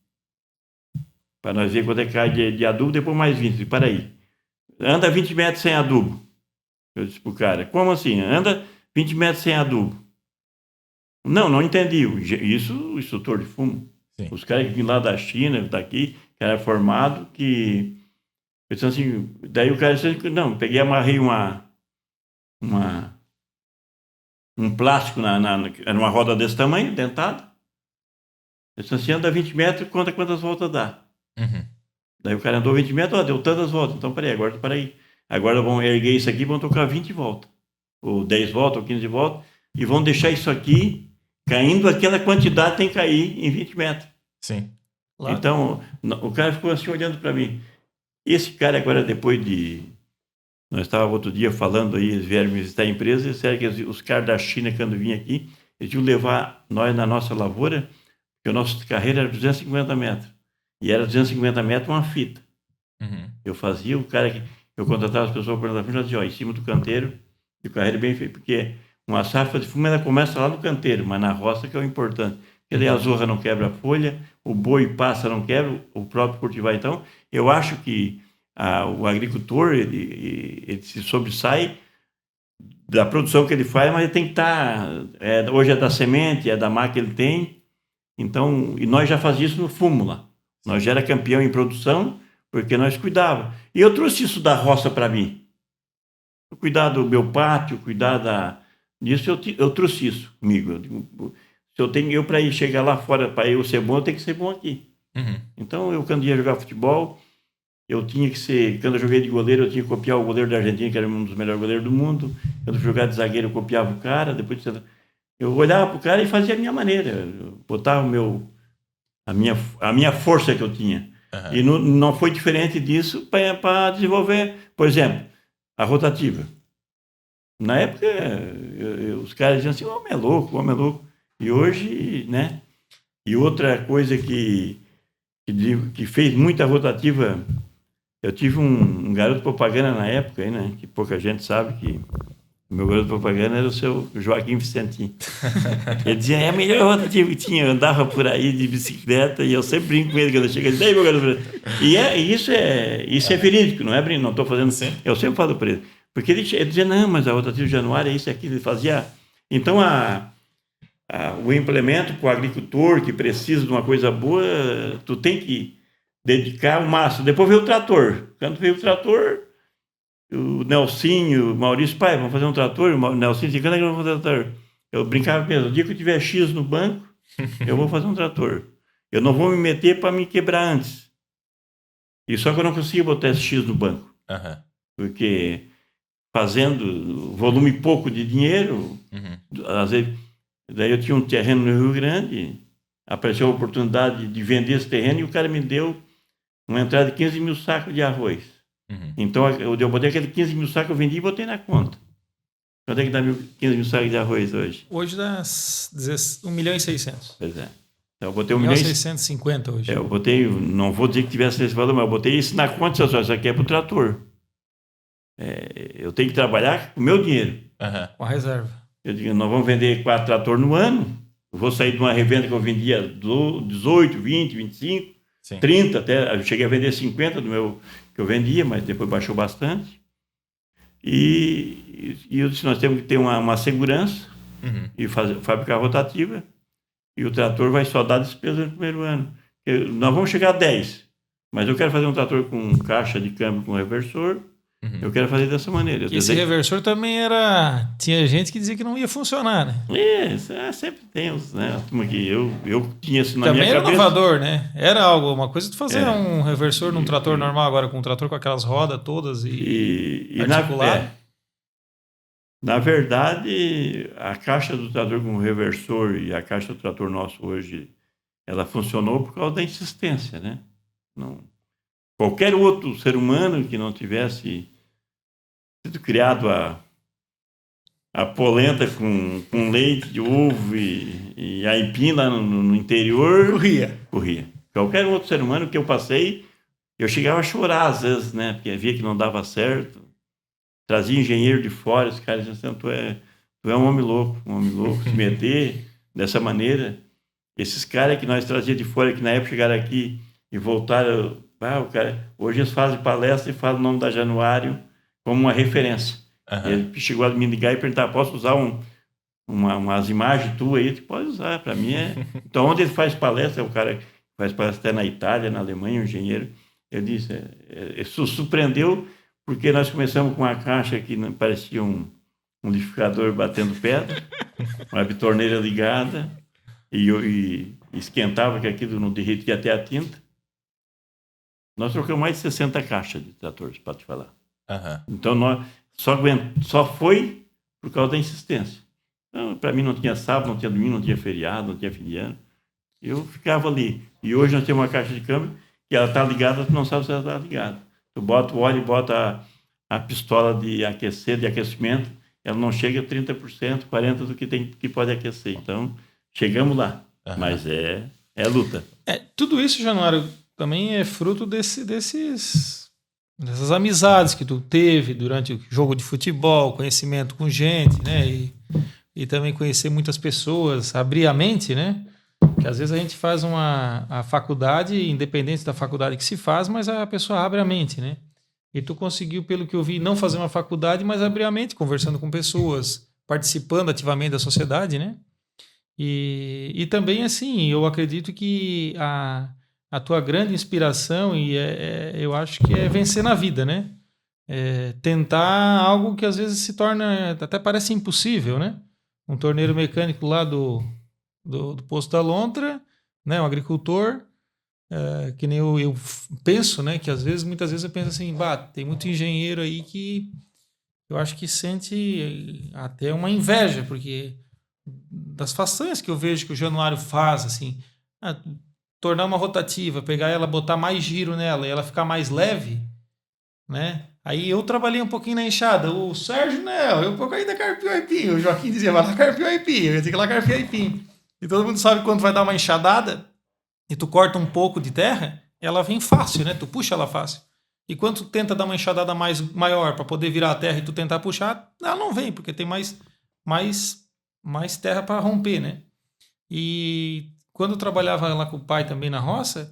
para nós ver quanto é que cai de adubo, depois mais 20. Eu disse, para aí, anda 20 metros sem adubo. Eu disse para o cara, como assim? Anda 20 metros sem adubo. Não entendi. Isso, o instrutor de fumo. Sim. Os caras que vinham lá da China, daqui, que era formado, que... Eu disse assim, daí o cara disse, não, peguei e amarrei um plástico era uma roda desse tamanho, dentada. Eu disse assim, anda 20 metros, conta quantas voltas dá. Daí o cara andou 20 metros, deu tantas voltas. Então, peraí, agora vamos erguer isso aqui e vamos tocar 20 voltas. ou 10 voltas, ou 15 voltas, e vão deixar isso aqui caindo, aquela quantidade tem que cair em 20 metros. Sim. Claro. Então, o cara ficou assim olhando para mim. Esse cara agora, depois de... Nós estávamos outro dia falando aí, eles vieram visitar a empresa, e disseram que os caras da China, quando vinham aqui, eles iam levar nós na nossa lavoura, porque a nossa carreira era 250 metros. E era 250 metros uma fita. Uhum. Eu fazia, o cara que... Eu contratava as pessoas por lá, eu dizia, ó, em cima do canteiro, e o carreira bem feito, porque uma safra de fumo, ela começa lá no canteiro, mas na roça que é o importante. Porque daí a zorra não quebra a folha, o boi passa, não quebra, o próprio cultivar. Então, eu acho que o agricultor, ele se sobressai da produção que ele faz, mas ele tem que estar... hoje é da semente, é da máquina que ele tem. Então, e nós já fazíamos isso no fumo lá. Nós já era campeão em produção, porque nós cuidava. E eu trouxe isso da roça para mim. Cuidar do meu pátio, cuidar disso, eu trouxe isso comigo. Eu digo, se eu tenho para ir chegar lá fora, para eu ser bom, eu tenho que ser bom aqui. Uhum. Então, eu quando ia jogar futebol, eu tinha que ser... Quando eu joguei de goleiro, eu tinha que copiar o goleiro da Argentina, que era um dos melhores goleiros do mundo. Quando eu jogava de zagueiro, eu copiava o cara. Depois eu olhava para o cara e fazia a minha maneira. Eu botava a minha força que eu tinha. Uhum. E não foi diferente disso para desenvolver, por exemplo, a rotativa. Na época, os caras diziam assim, o homem é louco, o homem é louco. E hoje, né? E outra coisa que fez muita rotativa, eu tive um garoto propaganda na época, aí, né? Que pouca gente sabe que o meu garoto propaganda era o seu Joaquim Vicentim. Ele dizia, é a melhor rotativa que tinha. Eu andava por aí de bicicleta e eu sempre brinco com ele quando eu chego. Ele diz, meu garoto. E isso é verídico, não é brinco, não estou fazendo. Sim. Eu sempre falo para ele. Porque ele dizia, não, mas a rotativa de Januário é isso e aquilo. Ele fazia. Então, o implemento para o agricultor que precisa de uma coisa boa, tu tem que dedicar o máximo. Depois veio o trator. Quando veio o trator, o Nelsinho, o Maurício, pai, vamos fazer um trator? O Nelsinho disse, quando é que vamos fazer um trator? Eu brincava mesmo, o dia que eu tiver X no banco, eu vou fazer um trator. Eu não vou me meter para me quebrar antes. E só que eu não conseguia botar esse X no banco. Uhum. Porque fazendo volume pouco de dinheiro, às vezes, daí eu tinha um terreno no Rio Grande, apareceu a oportunidade de vender esse terreno e o cara me deu uma entrada de 15 mil sacos de arroz. Uhum. Então eu botei aquele 15 mil sacos, eu vendi e botei na conta. Quanto é que dá 15 mil sacos de arroz hoje? Hoje dá 1,6 milhão. Pois é. Então eu botei 1,650 hoje. Eu botei, não vou dizer que tivesse esse valor, mas eu botei isso na conta, só isso aqui é para o trator. Eu tenho que trabalhar com o meu dinheiro. Uhum. Com a reserva. Eu digo, nós vamos vender 4 tratores no ano. Eu vou sair de uma revenda que eu vendia 18, 20, 25, Sim. 30, até eu cheguei a vender 50 do meu que eu vendia, mas depois baixou bastante. E eu disse, nós temos que ter uma segurança e fabricar rotativa, e o trator vai só dar despesa no primeiro ano. Nós vamos chegar a 10, mas eu quero fazer um trator com caixa de câmbio com reversor. Eu quero fazer dessa maneira. Esse reversor também era... Tinha gente que dizia que não ia funcionar, né? Sempre tem uns, né? Eu tinha isso na também minha era cabeça. inovador, né? Era algo, uma coisa de fazer um reversor num trator normal, agora com um trator com aquelas rodas todas e articulado. Na verdade, a caixa do trator com reversor e a caixa do trator nosso hoje, ela funcionou por causa da insistência, né? Não, qualquer outro ser humano que não tivesse sido criado a polenta com leite de ovo e aipim lá no interior... Corria. Qualquer outro ser humano que eu passei, eu chegava a chorar às vezes, né? Porque via que não dava certo. Trazia engenheiro de fora, os caras diziam, tu é um homem louco, se meter dessa maneira. Esses caras que nós trazia de fora, que na época chegaram aqui e voltaram... o cara, hoje eles fazem palestra e falam o nome da Januário como uma referência. Ele chegou a me ligar e perguntar, posso usar umas imagens tuas aí? Pode usar, para mim é... Então, onde ele faz palestra, é o cara que faz palestra até na Itália, na Alemanha, um engenheiro. Ele disse, isso surpreendeu, porque nós começamos com uma caixa que parecia um liquidificador batendo pedra, uma bitorneira ligada, e esquentava que aquilo não derretia até a tinta. Nós trocamos mais de 60 caixas de tratores, para te falar. Então, nós só foi por causa da insistência. Então, para mim não tinha sábado, não tinha domingo, não tinha feriado, não tinha fim de ano. Eu ficava ali. E hoje nós temos uma caixa de câmbio que ela está ligada, tu não sabe se ela está ligada. Tu bota o óleo e bota a pistola de aquecer, de aquecimento, ela não chega a 30%, 40% do que pode aquecer. Então, chegamos lá. Mas é luta. Tudo isso, Januário, também é fruto dessas amizades que tu teve durante o jogo de futebol, conhecimento com gente, né? E também conhecer muitas pessoas, abrir a mente, né? Que às vezes a gente faz a faculdade, independente da faculdade que se faz, mas a pessoa abre a mente, né? E tu conseguiu, pelo que eu vi, não fazer uma faculdade, mas abrir a mente, conversando com pessoas, participando ativamente da sociedade, né? E também, assim, eu acredito que a tua grande inspiração, eu acho que é vencer na vida, né? Tentar algo que às vezes se torna, até parece impossível, né? Um torneiro mecânico lá do Poço da Lontra, né? Um agricultor, que nem eu penso, né? Que muitas vezes eu penso assim, tem muito engenheiro aí que eu acho que sente até uma inveja, porque das façanhas que eu vejo que o Januário faz, assim, tornar uma rotativa, pegar ela, botar mais giro nela e ela ficar mais leve, né? Aí eu trabalhei um pouquinho na enxada, o Sérgio não, eu ainda carpio aipim, o Joaquim dizia, vai lá carpio aipim, eu ia ter que ir lá carpir aipim. E todo mundo sabe quando vai dar uma enxadada e tu corta um pouco de terra, ela vem fácil, né? Tu puxa ela fácil. E quando tu tenta dar uma enxadada maior para poder virar a terra e tu tentar puxar, ela não vem, porque tem mais terra para romper, né? E quando eu trabalhava lá com o pai também na roça,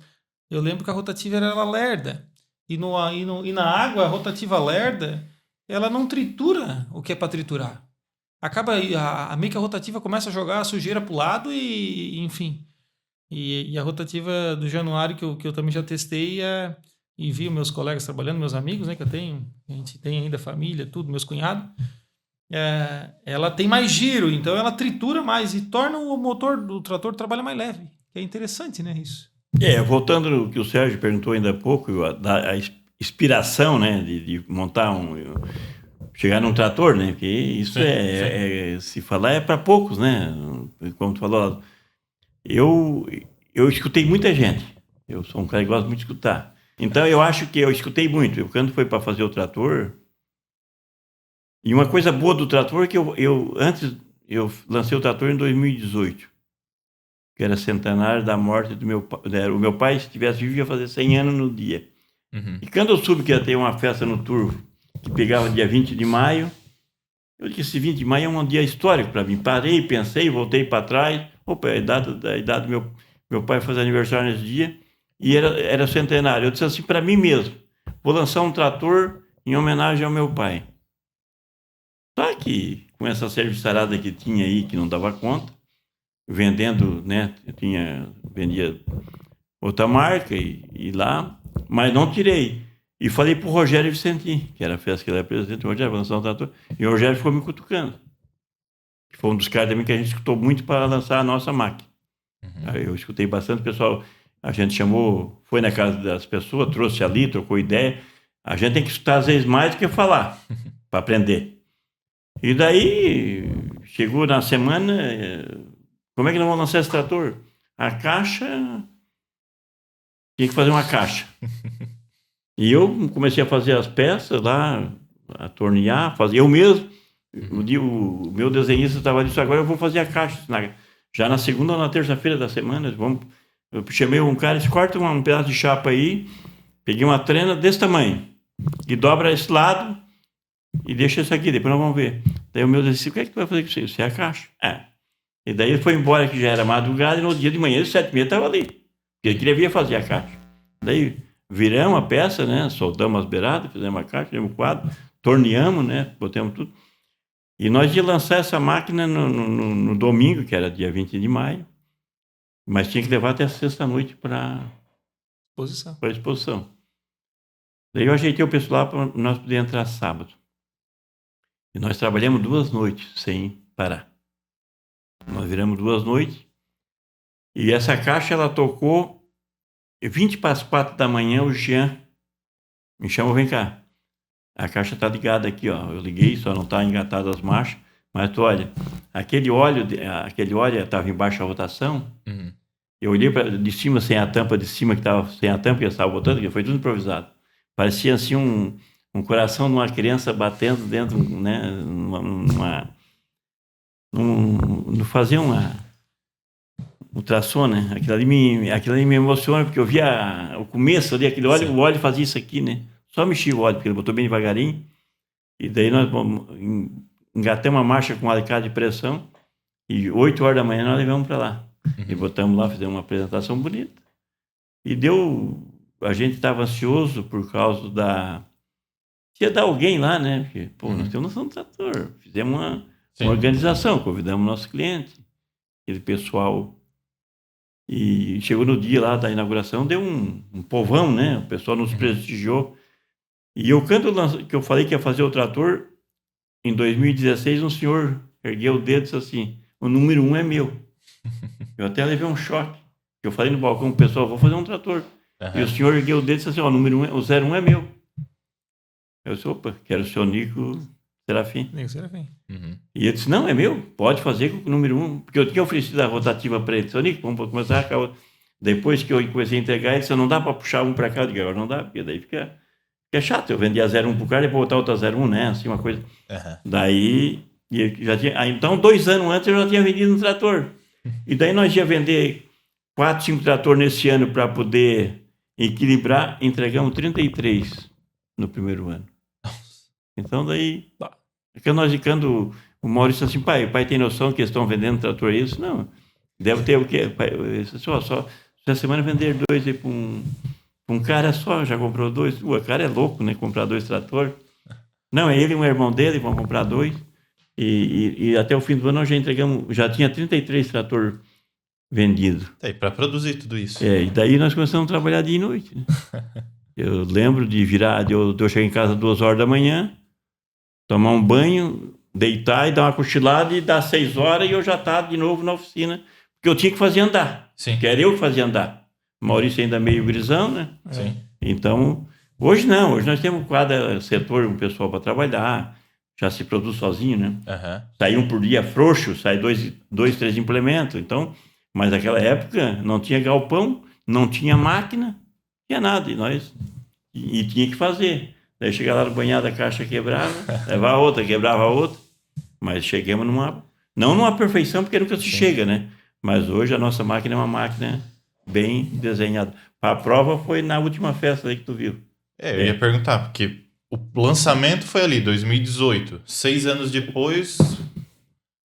eu lembro que a rotativa era lerda. E na água, a rotativa lerda, ela não tritura o que é para triturar. Acaba meio que a rotativa começa a jogar a sujeira para o lado e enfim. E a rotativa do Januário, que eu também já testei, e vi meus colegas trabalhando, meus amigos, né, que a gente tem ainda família, tudo, meus cunhados, ela tem mais giro, então ela tritura mais e torna o motor do trator trabalhar mais leve. É interessante, né, isso? Voltando no que o Sérgio perguntou ainda há pouco, a inspiração, né, de montar chegar num trator, né, porque isso se falar é para poucos, né, como tu falou, eu escutei muita gente, eu sou um cara que gosta muito de escutar, então eu acho que eu escutei muito, quando foi para fazer o trator, e uma coisa boa do trator é que eu lancei o trator em 2018, que era centenário da morte do meu pai. O meu pai, se tivesse vivo, ia fazer 100 anos no dia. Uhum. E quando eu soube que ia ter uma festa no Turvo, que pegava dia 20 de maio, eu disse, esse 20 de maio é um dia histórico para mim. Parei, pensei, voltei para trás. Opa, a idade do meu pai fazer aniversário nesse dia, e era centenário. Eu disse assim, para mim mesmo, vou lançar um trator em homenagem ao meu pai. Só que, com essa serviçarada que tinha aí, que não dava conta, vendendo, né, vendia outra marca e lá, mas não tirei. E falei pro Rogério Vicentim, que era a festa que ele era presidente, o Rogério vai lançar um trator, e o Rogério ficou me cutucando. Que foi um dos caras também que a gente escutou muito para lançar a nossa máquina. Uhum. Aí eu escutei bastante, o pessoal, a gente chamou, foi na casa das pessoas, trouxe ali, trocou ideia. A gente tem que escutar às vezes mais do que falar, para aprender. E daí, chegou na semana, como é que nós vamos lançar esse trator? A caixa, tinha que fazer uma caixa. E eu comecei a fazer as peças lá, a tornear, fazer eu mesmo. O meu desenhista estava disse, agora eu vou fazer a caixa. Já na segunda ou na terça-feira da semana, eu chamei um cara, disse, corta um pedaço de chapa aí, peguei uma trena desse tamanho, e dobra esse lado, e deixa isso aqui, depois nós vamos ver. Daí o meu disse, o que é que tu vai fazer com isso? Isso é a caixa. E daí ele foi embora, que já era madrugada, e no dia de manhã, às 7h30, estava ali. Porque ele queria vir fazer a caixa. Daí viramos a peça, né? Soldamos as beiradas, fizemos a caixa, fizemos o quadro, torneamos, né? Botamos tudo. E nós íamos lançar essa máquina no domingo, que era dia 20 de maio, mas tinha que levar até a sexta-noite para a exposição. Daí eu ajeitei o pessoal lá para nós poder entrar sábado. E nós trabalhamos 2 noites sem parar. Nós viramos 2 noites. E essa caixa, ela tocou 20 para as 4 da manhã, o Jean me chamou, vem cá. A caixa está ligada aqui, ó. Eu liguei, só não está engatado as marchas. Mas tu olha, aquele óleo estava embaixo da rotação. Uhum. Eu olhei de cima, sem a tampa de cima, que estava sem a tampa que eu estava botando, que foi tudo improvisado. Parecia assim um coração de uma criança batendo dentro, né? Fazer um ultrassom, né? Aquilo ali me emociona, porque eu via o começo ali, aquele óleo, o óleo fazia isso aqui, né? Só mexia o óleo, porque ele botou bem devagarinho. E daí nós engatamos a marcha com alicate de pressão e 8 horas da manhã nós levamos para lá. Uhum. E botamos lá, fizemos uma apresentação bonita. E a gente estava ansioso por causa ia dar alguém lá, né? Porque, nós temos noção do trator. Fizemos uma organização, convidamos nossos clientes, aquele pessoal. E chegou no dia lá da inauguração, deu um povão, né? O pessoal nos prestigiou. E que eu falei que ia fazer o trator, em 2016, um senhor ergueu o dedo e disse assim: o número 1 é meu. Eu até levei um choque. Eu falei no balcão pro pessoal: vou fazer um trator. E o senhor ergueu o dedo e disse assim: o número 1, o 01 é meu. Eu disse: opa, que era o senhor Nico Serafim. Uhum. E ele disse: não, é meu, pode fazer com o número 1. Porque eu tinha oferecido a rotativa para ele. Senhor Nico, vamos começar a... Depois que eu comecei a entregar, ele disse: não dá para puxar um para cá. Eu digo: agora não dá, porque daí fica chato. Eu vendia 01 pro cara e depois botar outra 01, né? Assim, uma coisa. Daí, então 2 anos antes eu já tinha vendido um trator. E daí nós ia vender 4, 5 tratores nesse ano para poder equilibrar. Entregamos 33 no primeiro ano. Então daí, nós ficando, o Maurício assim: pai tem noção que eles estão vendendo trator isso? Não, deve ter o quê? Pai, só essa semana vender 2 aí para um cara só, já comprou 2. O cara é louco, né? Comprar 2 tratores. Não, é ele e um irmão dele vão comprar 2. E até o fim do ano nós já tinha 33 tratores vendidos. E para produzir tudo isso. E daí nós começamos a trabalhar dia e noite. Né? Eu lembro de eu chegar em casa 2 horas da manhã, tomar um banho, deitar e dar uma cochilada, e dar 6 horas e eu já estava de novo na oficina, porque eu tinha que fazer andar. Sim. Que era eu que fazia andar. O Maurício ainda meio grisão, né? Sim. Então, hoje não. Hoje nós temos cada setor um pessoal para trabalhar. Já se produz sozinho, né? Sai um por dia frouxo, sai 2, 3 implementos. Então, mas naquela época não tinha galpão, não tinha máquina, não tinha nada. E tinha que fazer. Daí chegava lá no banhado, a caixa quebrava, levava outra, quebrava outra. Mas chegamos não numa perfeição, porque nunca se chega, né? Mas hoje a nossa máquina é uma máquina bem desenhada. A prova foi na última festa aí que tu viu. Eu ia perguntar, porque o lançamento foi ali, 2018. 6 anos depois,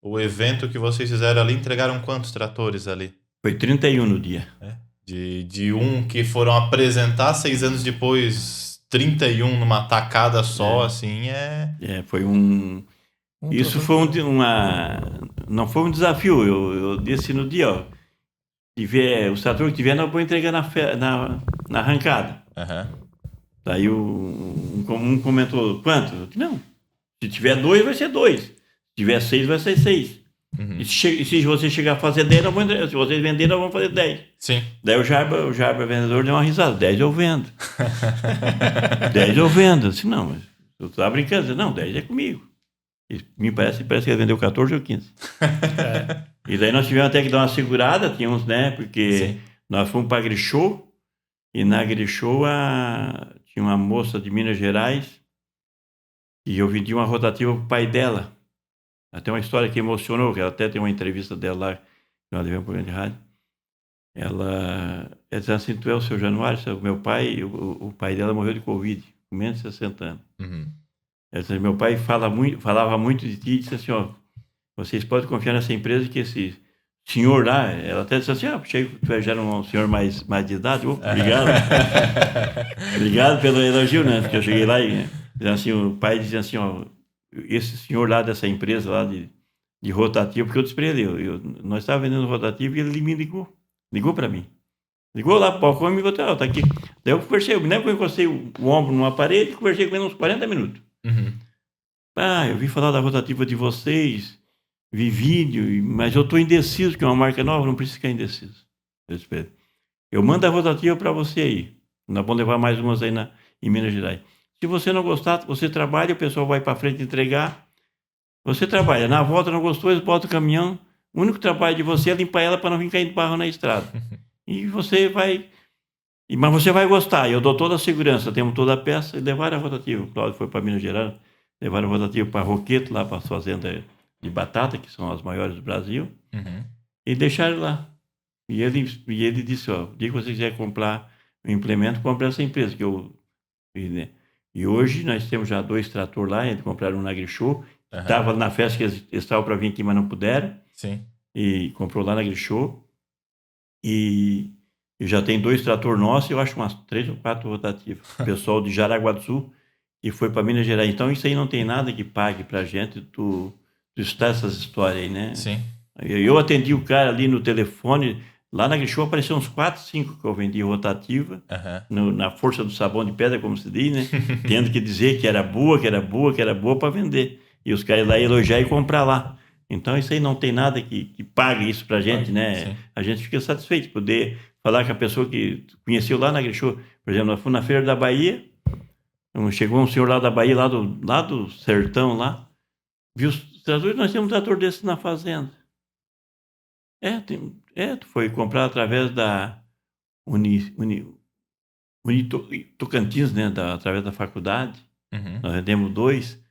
o evento que vocês fizeram ali, entregaram quantos tratores ali? Foi 31 no dia. De um que foram apresentar 6 anos depois, 31 numa tacada só, assim, foi isso foi não foi um desafio. Eu disse no dia, ó, tiver o trator que tiver, nós vamos entregar na arrancada. Daí um comentou: quanto? Eu disse: não, se tiver 2, vai ser 2. Se tiver 6, vai ser 6. E se você chegar a fazer 10, se vocês venderem, nós vamos fazer 10. Sim. Daí o Jarba vendedor deu uma risada: 10 eu vendo. 10 eu vendo. Eu disse: não, mas eu estava brincando. Eu disse: não, 10 é comigo. E me parece que ele vendeu 14 ou 15. E daí nós tivemos até que dar uma segurada, tínhamos, né? Porque nós fomos para a Grishow, e na Grishow tinha uma moça de Minas Gerais, e eu vendi uma rotativa para o pai dela. Até uma história que emocionou, que ela até tem uma entrevista dela lá, que nós levamos para o programa de rádio. Ela disse assim: tu é o seu Januário? O meu pai, o pai dela morreu de Covid, com menos de 60 anos. Ela disse: meu pai falava muito de ti, e disse assim: ó, vocês podem confiar nessa empresa, que esse senhor lá, ela até disse assim: achei que tu já era um senhor mais de idade. Obrigado. Obrigado pelo elogio, né? Porque eu cheguei lá e assim, o pai dizia assim: ó, esse senhor lá dessa empresa lá de rotativo, porque eu disse para ele, nós estávamos vendendo rotativo e ele me ligou para mim. Ligou lá para o balcão e me botou: tá aqui. Daí eu conversei, eu me lembro que eu encostei o ombro numa parede e conversei com ele uns 40 minutos. Eu vi falar da rotativa de vocês, vi vídeo, mas eu estou indeciso, que é uma marca nova, não precisa ficar indeciso. Eu mando a rotativa para você aí. Nós vamos levar mais umas aí em Minas Gerais. Se você não gostar, você trabalha, o pessoal vai para frente entregar. Você trabalha, na volta não gostou, eles botam o caminhão. O único trabalho de você é limpar ela para não vir caindo barro na estrada. E você vai... Mas você vai gostar. Eu dou toda a segurança, temos toda a peça e levaram a rotativa. O Cláudio foi para Minas Gerais, levaram a rotativa para Roqueto, lá para as fazendas de batata, que são as maiores do Brasil, e deixaram lá. E ele disse, ó, o dia que você quiser comprar um implemento, compre essa empresa. E hoje nós temos já 2 tratores lá, eles compraram um na Grishow. Estava na festa que eles estavam para vir aqui, mas não puderam. Sim. E comprou lá na Grishow. E já tem 2 tratores nossos, eu acho umas 3 ou 4 rotativas. O pessoal de Jaraguá do Sul, que foi para Minas Gerais. Então isso aí não tem nada que pague para a gente tu escutar essas histórias aí, né? Sim. Eu atendi o cara ali no telefone, lá na Grishow apareceu uns 4, 5 que eu vendi rotativa, na força do sabão de pedra, como se diz, né? Tendo que dizer que era boa para vender. E os caras lá elogiar e comprar lá. Então isso aí não tem nada que pague isso pra gente, né? Sim. A gente fica satisfeito de poder falar com a pessoa que conheceu lá na Grishow. Por exemplo, nós fomos na Feira da Bahia, chegou um senhor lá da Bahia, lá do sertão lá, viu os tratores, nós temos um trator desse na fazenda. Foi comprar através da Tocantins, né? Através da faculdade. Nós vendemos 2.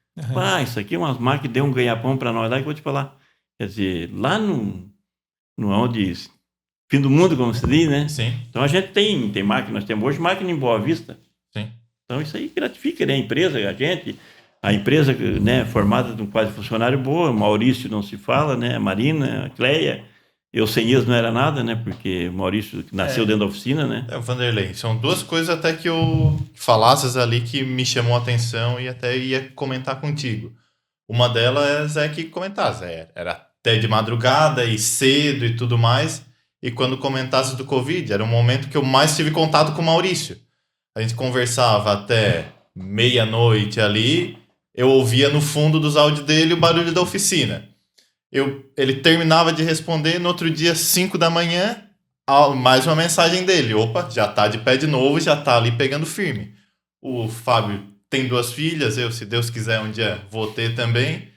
Isso aqui é umas máquinas que deu um ganha-pão para nós lá, que eu vou te falar. Quer dizer, lá no onde fim do mundo, como se diz, né? Sim. Então a gente tem máquina, nós temos hoje máquina em Boa Vista. Sim. Então isso aí gratifica, né? A empresa, né, formada de um quase funcionário boa, Maurício não se fala, né? A Marina, a Cleia. Eu sem eles não era nada, né? Porque o Maurício nasceu dentro da oficina, né? Vanderlei, são 2 coisas até que eu falasses ali que me chamou a atenção e até ia comentar contigo. Uma delas é que comentasse, era até de madrugada e cedo e tudo mais. E quando comentasse do Covid, era o momento que eu mais tive contato com o Maurício. A gente conversava até meia-noite ali, eu ouvia no fundo dos áudios dele o barulho da oficina. Ele terminava de responder, no outro dia, 5 da manhã, mais uma mensagem dele. Opa, já tá de pé de novo, já tá ali pegando firme. O Fábio tem 2 filhas, eu, se Deus quiser, um dia vou ter também.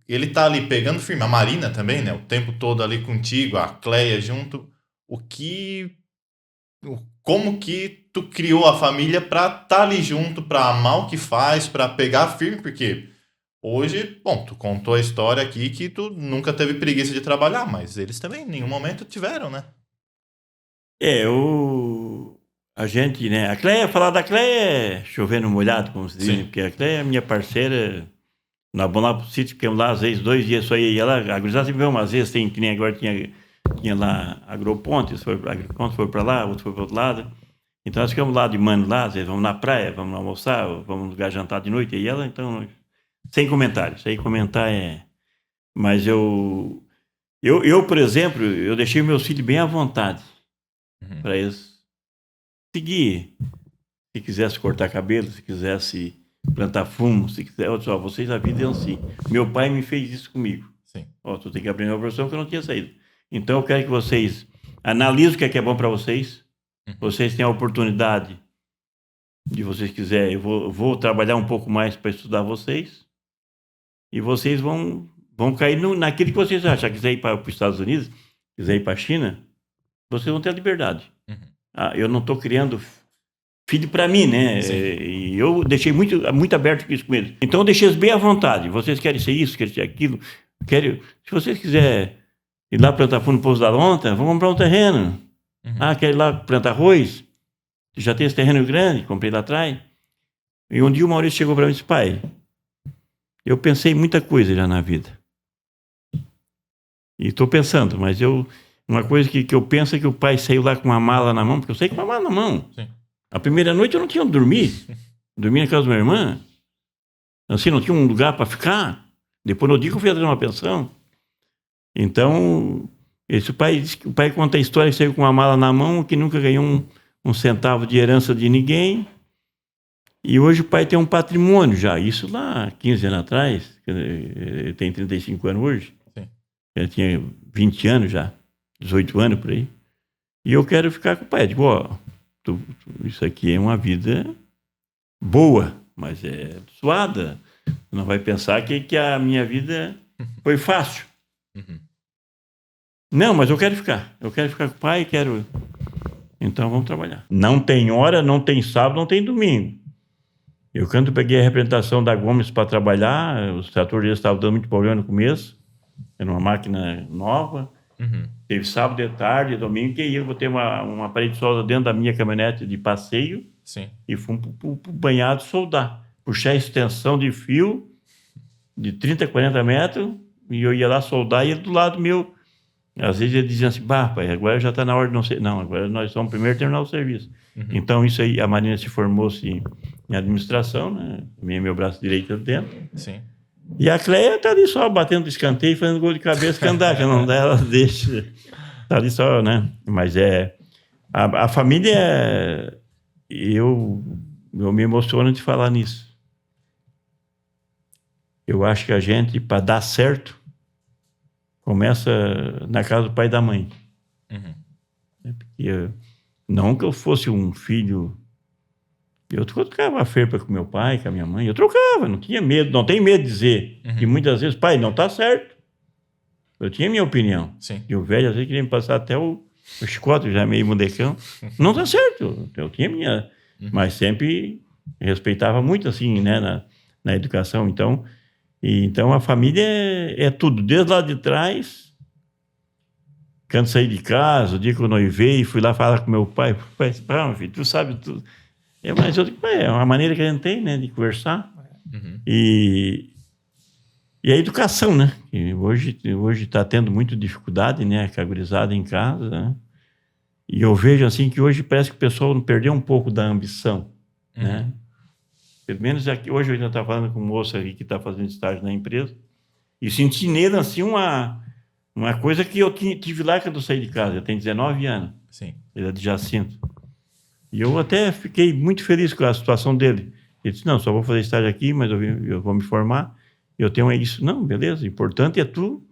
Ele tá ali pegando firme. A Marina também, né? O tempo todo ali contigo, a Cleia junto. Como que tu criou a família pra tá ali junto, pra amar o que faz, pra pegar firme? Porque... hoje, bom, tu contou a história aqui que tu nunca teve preguiça de trabalhar, mas eles também em nenhum momento tiveram, né? A gente, né? A Cleia, falar da Cleia é chover no molhado, como se diz, né? Porque a Cleia é minha parceira. Nós vamos lá pro sítio, ficamos lá às vezes 2 dias só aí. Ela, a gurizada sempre vê umas vezes, que nem agora tinha lá Agropontes, Agropontes foi para lá, outro foi para outro lado. Então nós ficamos lá de mano lá, às vezes vamos na praia, vamos almoçar, vamos no lugar jantar de noite. E ela, então... sem comentário, sem comentar Mas eu, por exemplo, eu deixei meus filhos bem à vontade para eles seguir. Se quisesse cortar cabelo, se quisesse plantar fumo, se quiser, vocês a vida é assim. Meu pai me fez isso comigo. Sim. Tu tem que aprender uma profissão que eu não tinha saído. Então eu quero que vocês analisem o que é bom para vocês. Vocês têm a oportunidade de vocês quiserem. Eu vou trabalhar um pouco mais para estudar vocês. E vocês vão cair naquilo que vocês acham. Quiser ir para os Estados Unidos, quiser ir para a China, vocês vão ter a liberdade. Eu não estou criando filho para mim, né? E eu deixei muito aberto isso com eles. Então eu deixei eles bem à vontade. Vocês querem ser isso, querem ser aquilo. Se vocês quiserem ir lá plantar fundo no Pouso da Lontra, vamos comprar um terreno. Quer ir lá plantar arroz? Já tem esse terreno grande, comprei lá atrás. E um dia o Maurício chegou para mim e disse: pai, eu pensei muita coisa já na vida. E estou pensando, mas uma coisa que eu penso é que o pai saiu lá com uma mala na mão, porque eu saí com uma mala na mão. Sim. A primeira noite eu não tinha onde dormir. Dormi na casa da minha irmã. Assim, não tinha um lugar para ficar. Depois no dia que eu fui atrás de uma pensão. Então, o pai conta a história que saiu com uma mala na mão, que nunca ganhou um centavo de herança de ninguém. E hoje o pai tem um patrimônio já. Isso lá 15 anos atrás. Ele tem 35 anos hoje. Sim. Ele tinha 20 anos já. 18 anos por aí. E eu quero ficar com o pai. Eu digo, isso aqui é uma vida boa, mas é suada. Não vai pensar que a minha vida foi fácil. Uhum. Não, mas eu quero ficar. Eu quero ficar com o pai, quero... Então vamos trabalhar. Não tem hora, não tem sábado, não tem domingo. Eu, quando peguei a representação da Gomes para trabalhar, os tratores estavam dando muito problema no começo. Era uma máquina nova. Uhum. Teve sábado de tarde, domingo, que eu botei uma parede de solda dentro da minha caminhonete de passeio. Sim. E fomos pro banhado soldar. Puxar a extensão de fio de 30, 40 metros, e eu ia lá soldar, e ele do lado meu. Às vezes ele dizia assim, pai, agora já está na hora de não ser... Não, agora nós vamos primeiro terminar o serviço. Uhum. Então, isso aí, a Marina se formou-se em administração, né? Meu braço direito dentro. Sim. E a Cleia está ali só batendo escanteio, fazendo gol de cabeça, que andar, que não dá, ela deixa. Está ali só, né? Mas a família, eu me emociono de falar nisso. Eu acho que a gente, para dar certo, começa na casa do pai e da mãe. Uhum. Porque, não que eu fosse um filho... Eu trocava a ferpa com meu pai, com a minha mãe. Eu trocava, não tinha medo, não tenho medo de dizer. Uhum. E muitas vezes, pai, não está certo. Eu tinha minha opinião. Sim. E o velho, às vezes, queria me passar até o chicote, já meio mudecão. Não está certo. Eu tinha minha... Uhum. Mas sempre respeitava muito, assim, né, na educação. Então, a família é tudo. Desde lá de trás, quando saí de casa, o dia que eu noivei, fui lá falar com meu pai. Pai, meu filho, tu sabe tudo. Mas eu digo, é uma maneira que a gente tem, né, de conversar. Uhum. E a educação, né? Que hoje está tendo muita dificuldade, né, com a gurizada em casa, né? E eu vejo, assim, que hoje parece que o pessoal perdeu um pouco da ambição, né? Pelo menos aqui, hoje eu ainda estava falando com um moço aqui que está fazendo estágio na empresa, e senti nele, assim, uma coisa que eu tive lá quando eu saí de casa. Eu tenho 19 anos. Sim. Ele é de Jacinto. E eu até fiquei muito feliz com a situação dele. Ele disse, não, só vou fazer estágio aqui, mas eu vou me formar. Eu tenho isso. Não, beleza, o importante é tu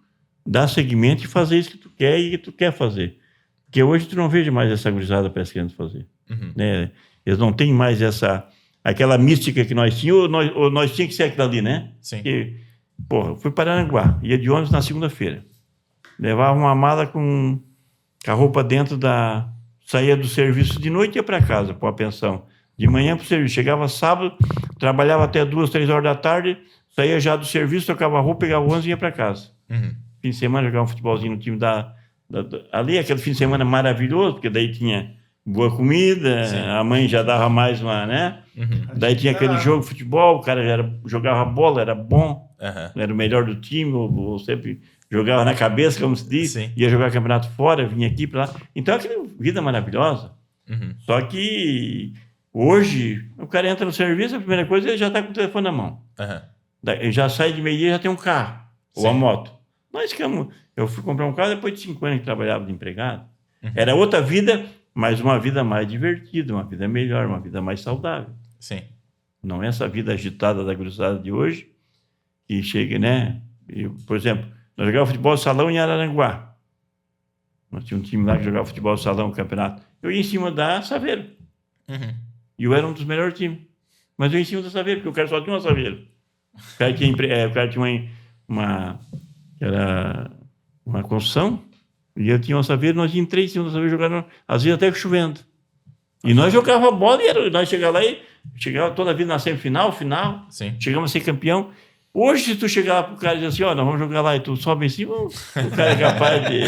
dar seguimento e fazer isso que tu quer e que tu quer fazer. Porque hoje tu não vejo mais essa gurizada parece querendo fazer. Uhum. Né? Eles não têm mais aquela mística que nós tínhamos, ou nós tínhamos que ser aquilo ali, né? Sim. Porque, porra, eu fui para Aranguá, ia de ônibus na segunda-feira. Levava uma mala com a roupa dentro da... Saía do serviço de noite e ia para casa, para a pensão. De manhã para o serviço. Chegava sábado, trabalhava até 2, 3 horas da tarde, saía já do serviço, trocava a roupa, pegava o ônibus e ia para casa. Uhum. Fim de semana, jogava um futebolzinho no time ali, aquele fim de semana maravilhoso, porque daí tinha boa comida, Sim. A mãe já dava mais uma, né? Uhum. Daí tinha aquele jogo de futebol, o cara jogava bola, era bom, Uhum. era o melhor do time, ou sempre jogava na cabeça, como se diz, Sim. ia jogar campeonato fora, vinha aqui para lá. Então, aquela vida maravilhosa. Uhum. Só que hoje, o cara entra no serviço, a primeira coisa, ele já está com o telefone na mão. Uhum. Ele já sai de meio-dia, já tem um carro, Sim. ou a moto. Eu fui comprar um carro depois de 5 anos que trabalhava de empregado. Uhum. Era outra vida, mas uma vida mais divertida, uma vida melhor, uma vida mais saudável. Sim. Não é essa vida agitada da gurizada de hoje, que chega, né? Por exemplo, nós jogávamos futebol de salão em Araranguá. Nós tínhamos um time lá que jogava futebol de salão no campeonato. Eu ia em cima da Saveiro. Uhum. E eu era um dos melhores times. Mas eu ia em cima da Saveiro, porque o cara só tinha uma Saveiro. O cara tinha era uma construção, e eu tinha uma Saveiro, nós íamos 3 em cima da Saveiro jogando, às vezes até chovendo. E nós jogávamos a bola e nós chegava toda a vida na semifinal, final. Sim. Chegamos a ser campeão. Hoje, se tu chegar para o cara e dizer assim, nós vamos jogar lá, e tu sobe em cima, o cara é capaz de...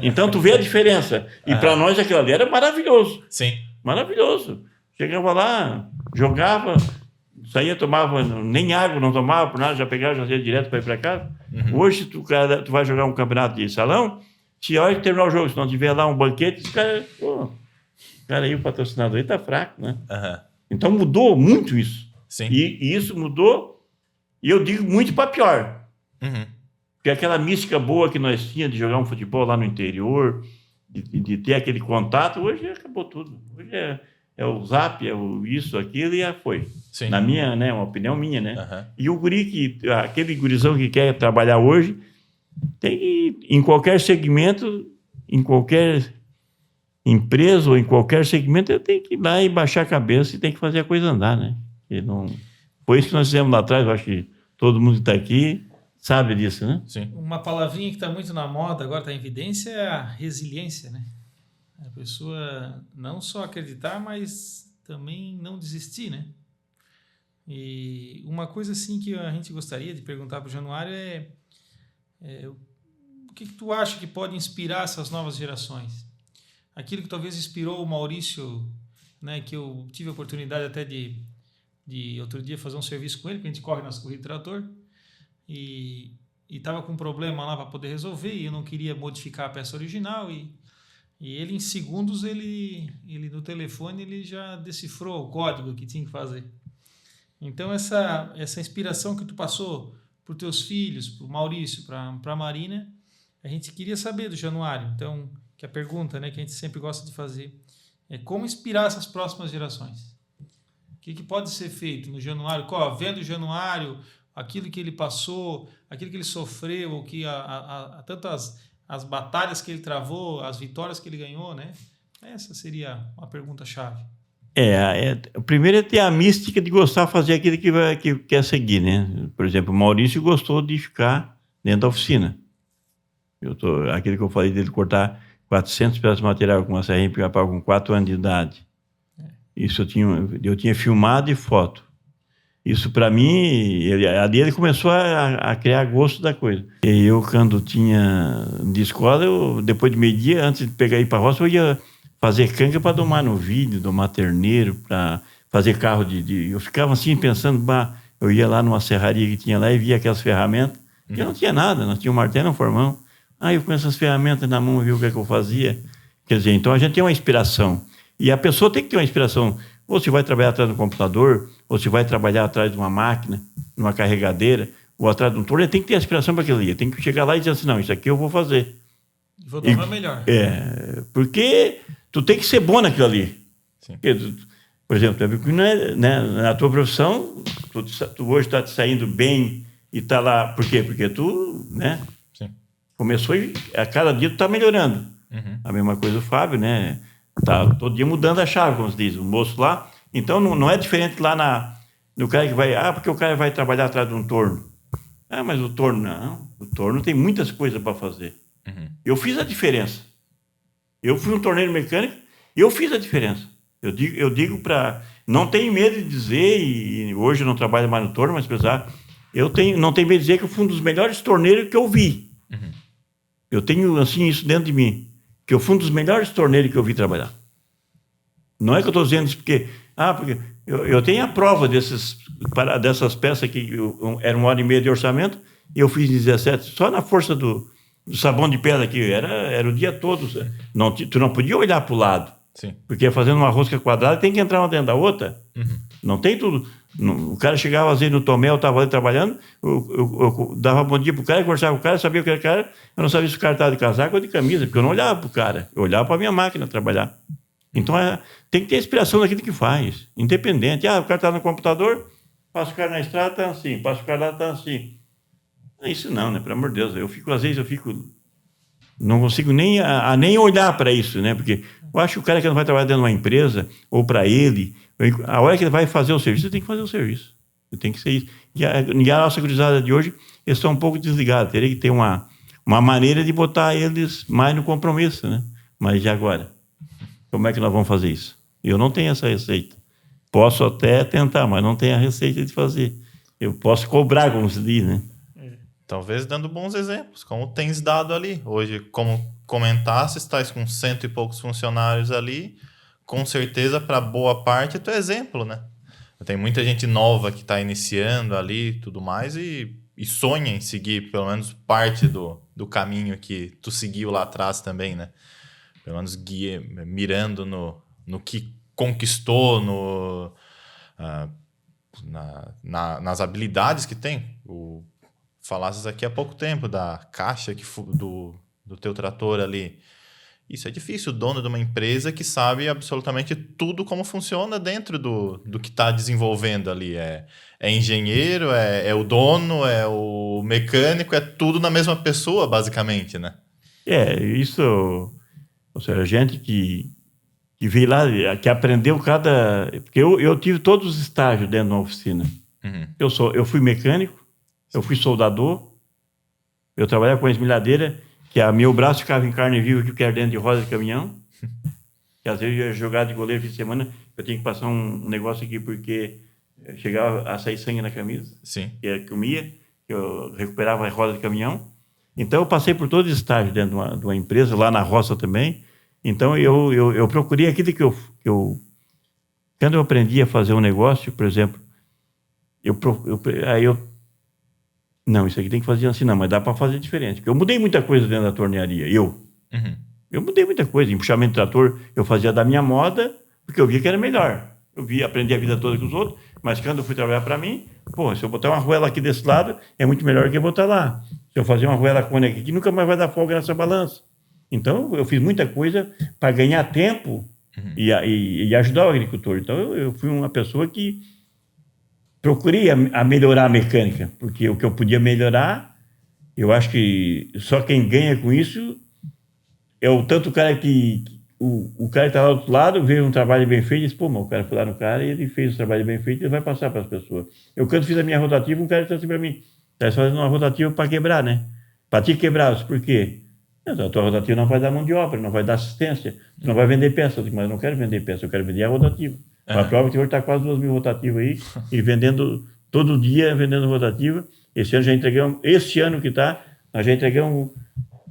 Então, tu vê a diferença. E para nós, aquilo ali era maravilhoso. Sim. Maravilhoso. Chegava lá, jogava, saía, tomava, nem água não tomava, por nada, já pegava, já ia direto para ir para casa. Uhum. Hoje, tu vai jogar um campeonato de salão, se a hora que terminar o jogo, se não tiver lá um banquete, esse cara, aí o patrocinador aí tá fraco, né? Uhum. Então, mudou muito isso. Sim. E isso mudou... E eu digo muito para pior. Uhum. Porque aquela mística boa que nós tínhamos de jogar um futebol lá no interior, de ter aquele contato, hoje acabou tudo. Hoje é o zap, é o isso, aquilo, e já foi. Sim. Na minha, né? Uma opinião minha, né? Uhum. E o guri aquele gurizão que quer trabalhar hoje, tem que, em qualquer segmento, em qualquer empresa ou em qualquer segmento, ele tem que ir lá e baixar a cabeça e tem que fazer a coisa andar, né? Foi isso que nós fizemos lá atrás, eu acho que todo mundo que está aqui sabe disso, né? Sim. Uma palavrinha que está muito na moda, agora está em evidência, é a resiliência, né? A pessoa não só acreditar, mas também não desistir, né? E uma coisa assim que a gente gostaria de perguntar para o Januário o que tu acha que pode inspirar essas novas gerações? Aquilo que talvez inspirou o Maurício, né? Que eu tive a oportunidade até de outro dia fazer um serviço com ele, que a gente corre nas corridas de trator, e estava com um problema lá para poder resolver, e eu não queria modificar a peça original, e ele em segundos, ele no telefone, ele já decifrou o código que tinha que fazer. Então essa inspiração que tu passou para os teus filhos, para o Maurício, para a Marina, a gente queria saber do Januário. Então, que a pergunta, né, que a gente sempre gosta de fazer é como inspirar essas próximas gerações. O que pode ser feito no Januário? Vendo o Januário, aquilo que ele passou, aquilo que ele sofreu, que tantas as batalhas que ele travou, as vitórias que ele ganhou, né? Essa seria a pergunta-chave. O primeiro é ter a mística de gostar de fazer aquilo que quer seguir, né? Por exemplo, o Maurício gostou de ficar dentro da oficina. Aquilo que eu falei dele cortar 400 peças de material com uma serrinha pica-pau com 4 anos de idade. Isso eu tinha filmado e foto. Isso para mim, ali ele começou a criar gosto da coisa. E eu, quando tinha de escola, depois de meio-dia, antes de pegar ir para a roça, eu ia fazer canga para domar novilho, domar terneiro, para fazer carro eu ficava assim pensando, eu ia lá numa serraria que tinha lá e via aquelas ferramentas, e eu não tinha nada, nós tínhamos um martelo, um formão. Eu com essas ferramentas na mão, eu vi o que eu fazia. Quer dizer, então a gente tem uma inspiração. E a pessoa tem que ter uma inspiração. Ou se vai trabalhar atrás do computador, ou se vai trabalhar atrás de uma máquina, numa carregadeira, ou atrás de um torno, ele tem que ter aspiração para aquilo ali. Ele tem que chegar lá e dizer assim, não, isso aqui eu vou fazer. Vou tomar melhor. Porque tu tem que ser bom naquilo ali. Sim. Por exemplo, na tua profissão, tu hoje está te saindo bem e está lá. Por quê? Porque tu, né? Sim. Começou e a cada dia tu está melhorando. Uhum. A mesma coisa o Fábio, né? Tá todo dia mudando a chave, como se diz, o moço lá. Então não é diferente lá no cara que vai... porque o cara vai trabalhar atrás de um torno. Mas o torno não. O torno tem muitas coisas para fazer. Uhum. Eu fiz a diferença. Eu fui um torneiro mecânico e eu fiz a diferença. Eu digo para... Não tenho medo de dizer, e hoje eu não trabalho mais no torno, mas apesar... não tenho medo de dizer que eu fui um dos melhores torneiros que eu vi. Uhum. Eu tenho, assim, isso dentro de mim. Que eu fui um dos melhores torneiros que eu vi trabalhar. Não é que eu estou dizendo isso porque eu tenho a prova dessas peças que era 1h30 de orçamento e eu fiz 17, só na força do sabão de pedra que era o dia todo. Tu não podia olhar para o lado. Sim. Porque fazendo uma rosca quadrada tem que entrar uma dentro da outra. Uhum. Não tem tudo. O cara chegava às vezes no Tomé, eu estava ali trabalhando, eu dava bom dia pro cara, conversava com o cara, sabia o que era o cara, eu não sabia se o cara estava de casaco ou de camisa, porque eu não olhava pro cara, eu olhava para a minha máquina trabalhar. Então tem que ter inspiração naquilo que faz, independente. O cara está no computador, passa o cara na estrada, está assim, passa o cara lá, está assim. Isso não, né? Pelo amor de Deus, às vezes eu fico... Não consigo nem olhar para isso, né? Porque eu acho que o cara que não vai trabalhar dentro de uma empresa, ou para ele, a hora que ele vai fazer o serviço, ele tem que fazer o serviço. Ele tem que ser isso. E a nossa cruzada de hoje, eles estão um pouco desligados. Teria que ter uma maneira de botar eles mais no compromisso, né? Mas e agora? Como é que nós vamos fazer isso? Eu não tenho essa receita. Posso até tentar, mas não tenho a receita de fazer. Eu posso cobrar, como se diz, né? Talvez dando bons exemplos, como tens dado ali. Hoje, como comentaste, estás com 100 e poucos funcionários ali, com certeza, para boa parte, tu é exemplo, né? Tem muita gente nova que está iniciando ali e tudo mais e sonha em seguir pelo menos parte do caminho que tu seguiu lá atrás também, né? Pelo menos mirando no que conquistou, nas habilidades que tem. Falasses aqui há pouco tempo da caixa do teu trator ali. Isso é difícil. O dono de uma empresa que sabe absolutamente tudo como funciona dentro do que está desenvolvendo ali. É engenheiro, é o dono, é o mecânico, é tudo na mesma pessoa, basicamente, né? Isso... Ou seja, a gente que veio lá, que aprendeu cada... Porque eu tive todos os estágios dentro da oficina. Uhum. Eu fui mecânico, Eu fui soldador, eu trabalhava com a esmilhadeira, que meu braço ficava em carne viva que era dentro de roda de caminhão, que às vezes eu ia jogar de goleiro fim de semana, eu tinha que passar um negócio aqui porque chegava a sair sangue na camisa, Sim. que comia, que eu recuperava a roda de caminhão. Então eu passei por todo estágio dentro de uma empresa, lá na roça também. Então eu procurei aquilo que eu... Quando eu aprendi a fazer um negócio, por exemplo, não, isso aqui tem que fazer assim, não, mas dá para fazer diferente. Porque eu mudei muita coisa dentro da tornearia, Eu mudei muita coisa. Em puxamento de trator, eu fazia da minha moda, porque eu via que era melhor. Aprendi a vida toda com os outros, mas quando eu fui trabalhar para mim, se eu botar uma arruela aqui desse lado, é muito melhor que eu botar lá. Se eu fazer uma arruela cônica aqui, nunca mais vai dar folga nessa balança. Então, eu fiz muita coisa para ganhar tempo e ajudar o agricultor. Então, eu fui uma pessoa que procurei a melhorar a mecânica, porque o que eu podia melhorar, eu acho que só quem ganha com isso é o cara que... O cara que está lá do outro lado vê um trabalho bem feito e diz, pô, mas o cara foi lá no cara e ele fez o trabalho bem feito e ele vai passar para as pessoas. Eu, quando fiz a minha rotativa, um cara disse assim para mim, está fazendo uma rotativa para quebrar, né? Para te quebrar. Por quê? A tua rotativa não vai dar mão de obra, não vai dar assistência, tu não vai vender peça. Eu digo, mas eu não quero vender peça, eu quero vender a rotativa. A prova que hoje está quase 2.000 rotativas aí e vendendo todo dia, vendendo rotativa. Esse ano já entregamos, nós já entregamos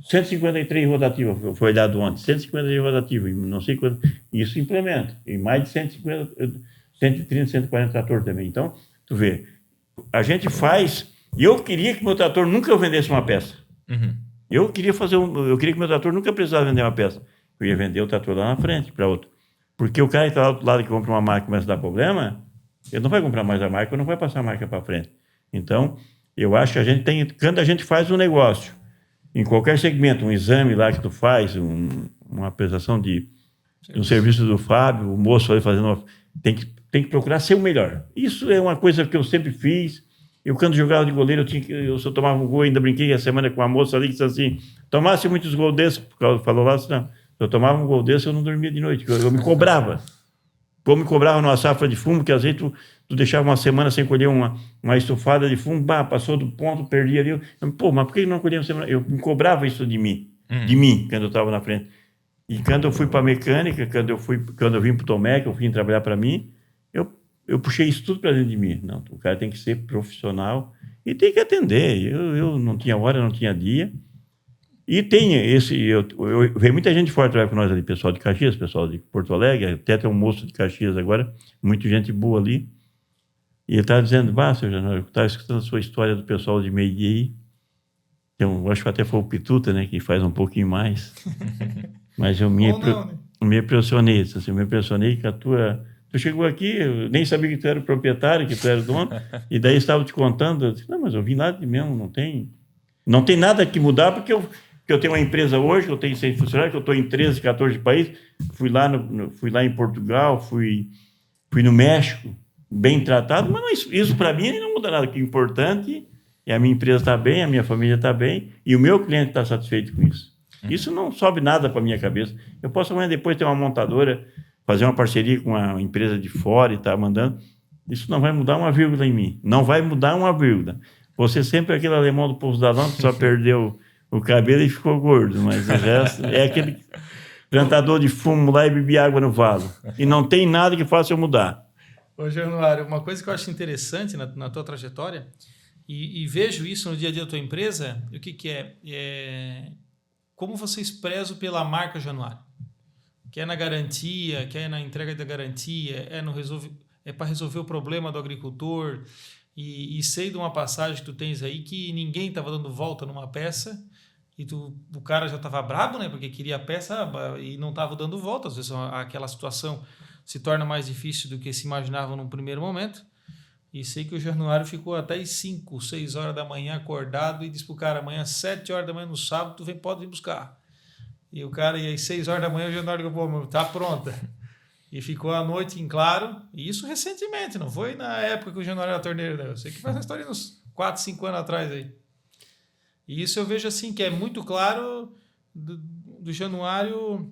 153 rotativas, foi dado ontem, 153 rotativas, não sei quanto, isso implementa, e mais de 130, 140 tratores também. Então, tu vê, a gente faz, e eu queria que meu trator nunca vendesse uma peça. Eu queria que meu trator nunca precisasse vender uma peça. Eu ia vender o trator lá na frente para outro. Porque o cara que está lá do outro lado que compra uma marca e começa a dar problema, ele não vai comprar mais a marca, não vai passar a marca para frente. Então, eu acho que a gente tem, quando a gente faz um negócio, em qualquer segmento, um exame lá que tu faz, uma apresentação de um serviço do Fábio, o moço ali fazendo, tem que procurar ser o melhor. Isso é uma coisa que eu sempre fiz. Eu, quando jogava de goleiro, se eu tomava um gol, ainda brinquei a semana com uma moça ali que disse assim, tomasse muitos gols desses, falou lá, não, se eu tomava um gol desse, eu não dormia de noite, eu me cobrava. Como me cobrava numa safra de fumo, que às vezes tu deixava uma semana sem colher uma estufada de fumo, passou do ponto, perdia ali. Pô, mas por que não colhia uma semana? Eu me cobrava isso de mim, quando eu estava na frente. E quando eu fui para a mecânica, quando eu vim para o Tomé, que eu vim trabalhar para mim, eu puxei isso tudo para dentro de mim. Não, o cara tem que ser profissional e tem que atender. Eu não tinha hora, não tinha dia. E tem veio muita gente fora trabalhar com nós ali, pessoal de Caxias, pessoal de Porto Alegre, até tem um moço de Caxias agora, muita gente boa ali. E ele estava dizendo, seu Januário, eu estava escutando a sua história do pessoal de meio-dia aí. Eu acho que até foi o Pituta, né, que faz um pouquinho mais. Mas eu me impressionei, assim, eu me impressionei que tu chegou aqui, eu nem sabia que tu era o proprietário, que tu era o dono, e daí estava te contando, eu disse, não, mas eu vim lá de mesmo, não tem nada que mudar, porque eu tenho uma empresa hoje, que eu tenho 6 funcionários, que eu estou em 13, 14 países, fui lá em Portugal, fui no México, bem tratado, mas isso para mim não muda nada, o que é importante é a minha empresa estar bem, a minha família está bem, e o meu cliente está satisfeito com isso. Isso não sobe nada para a minha cabeça. Eu posso amanhã depois ter uma montadora, fazer uma parceria com uma empresa de fora e estar mandando, isso não vai mudar uma vírgula em mim, não vai mudar uma vírgula. Você sempre é aquele alemão do Poço da Lâmpada, só perdeu o cabelo e ficou gordo, mas o resto é aquele plantador de fumo lá e bebia água no valo. E não tem nada que faça eu mudar. Ô, Januário, uma coisa que eu acho interessante na tua trajetória, e vejo isso no dia a dia da tua empresa, o que é como vocês prezam pela marca Januário. Quer na garantia, quer na entrega da garantia, é para resolver o problema do agricultor. E sei de uma passagem que tu tens aí que ninguém estava dando volta numa peça e o cara já estava brabo, né? Porque queria a peça e não estava dando volta. Às vezes aquela situação se torna mais difícil do que se imaginava num primeiro momento. E sei que o Januário ficou até às 5, 6 horas da manhã acordado e disse pro cara, amanhã às 7 horas da manhã no sábado, pode vir buscar. E o cara ia às 6 horas da manhã, o Januário falou, tá pronta. E ficou a noite em claro, e isso recentemente, não foi na época que o Januário era torneiro, né? Eu sei que faz uma história uns 4, 5 anos atrás aí. E isso eu vejo assim, que é muito claro do Januário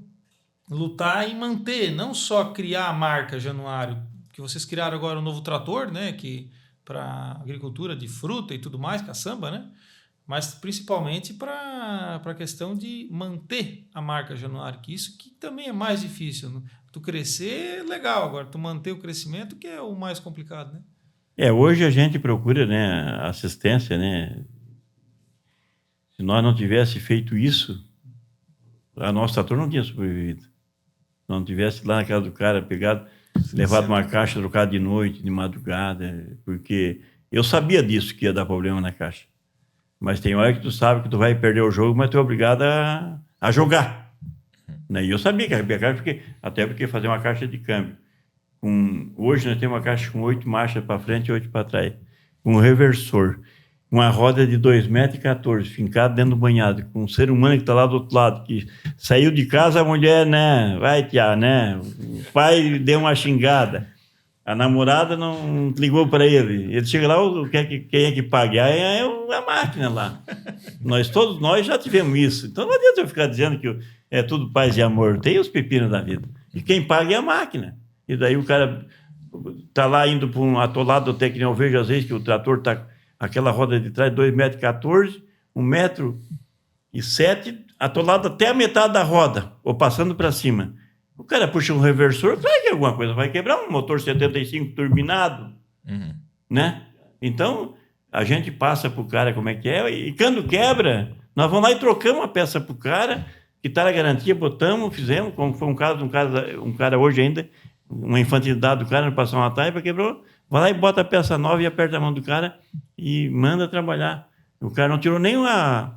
lutar e manter, não só criar a marca Januário, que vocês criaram agora um novo trator, né? Que para agricultura de fruta e tudo mais, caçamba, né? Mas principalmente para a questão de manter a marca Januário, que isso que também é mais difícil. Né? Tu crescer, legal, agora tu manter o crescimento que é o mais complicado, né? Hoje a gente procura, né, assistência, né? Se nós não tivesse feito isso, a nosso trator não tinha sobrevivido. Se não tivesse lá na casa do cara, pegado, levado uma caixa, trocado de noite, de madrugada, porque eu sabia disso, que ia dar problema na caixa. Mas tem hora que tu sabe que tu vai perder o jogo, mas tu é obrigado a jogar. Né? E eu sabia que ia a caixa, até porque fazer uma caixa de câmbio. Hoje nós temos uma caixa com 8 marchas para frente e 8 para trás. Com um reversor. Uma roda de 2,14 m, fincada dentro do banhado, com um ser humano que está lá do outro lado, que saiu de casa, a mulher, né? Vai, tia, né? O pai deu uma xingada. A namorada não ligou para ele. Ele chega lá, quem é que paga? É a máquina lá. Todos nós já tivemos isso. Então não adianta eu ficar dizendo que é tudo paz e amor. Tem os pepinos da vida. E quem paga é a máquina. E daí o cara está lá indo para um atolado, até que nem eu vejo às vezes que o trator está... Aquela roda de trás, 2,14 m, 1,07 m, atolado até a metade da roda, ou passando para cima. O cara puxa um reversor, claro que alguma coisa vai quebrar, um motor 75 turbinado, né? Então, a gente passa para o cara como é que é, e quando quebra, nós vamos lá e trocamos a peça para o cara, que está na garantia, botamos, fizemos, como foi um cara hoje ainda, uma infantilidade do cara, passou uma taipa, quebrou, vai lá e bota a peça nova e aperta a mão do cara e manda trabalhar. O cara não tirou nem a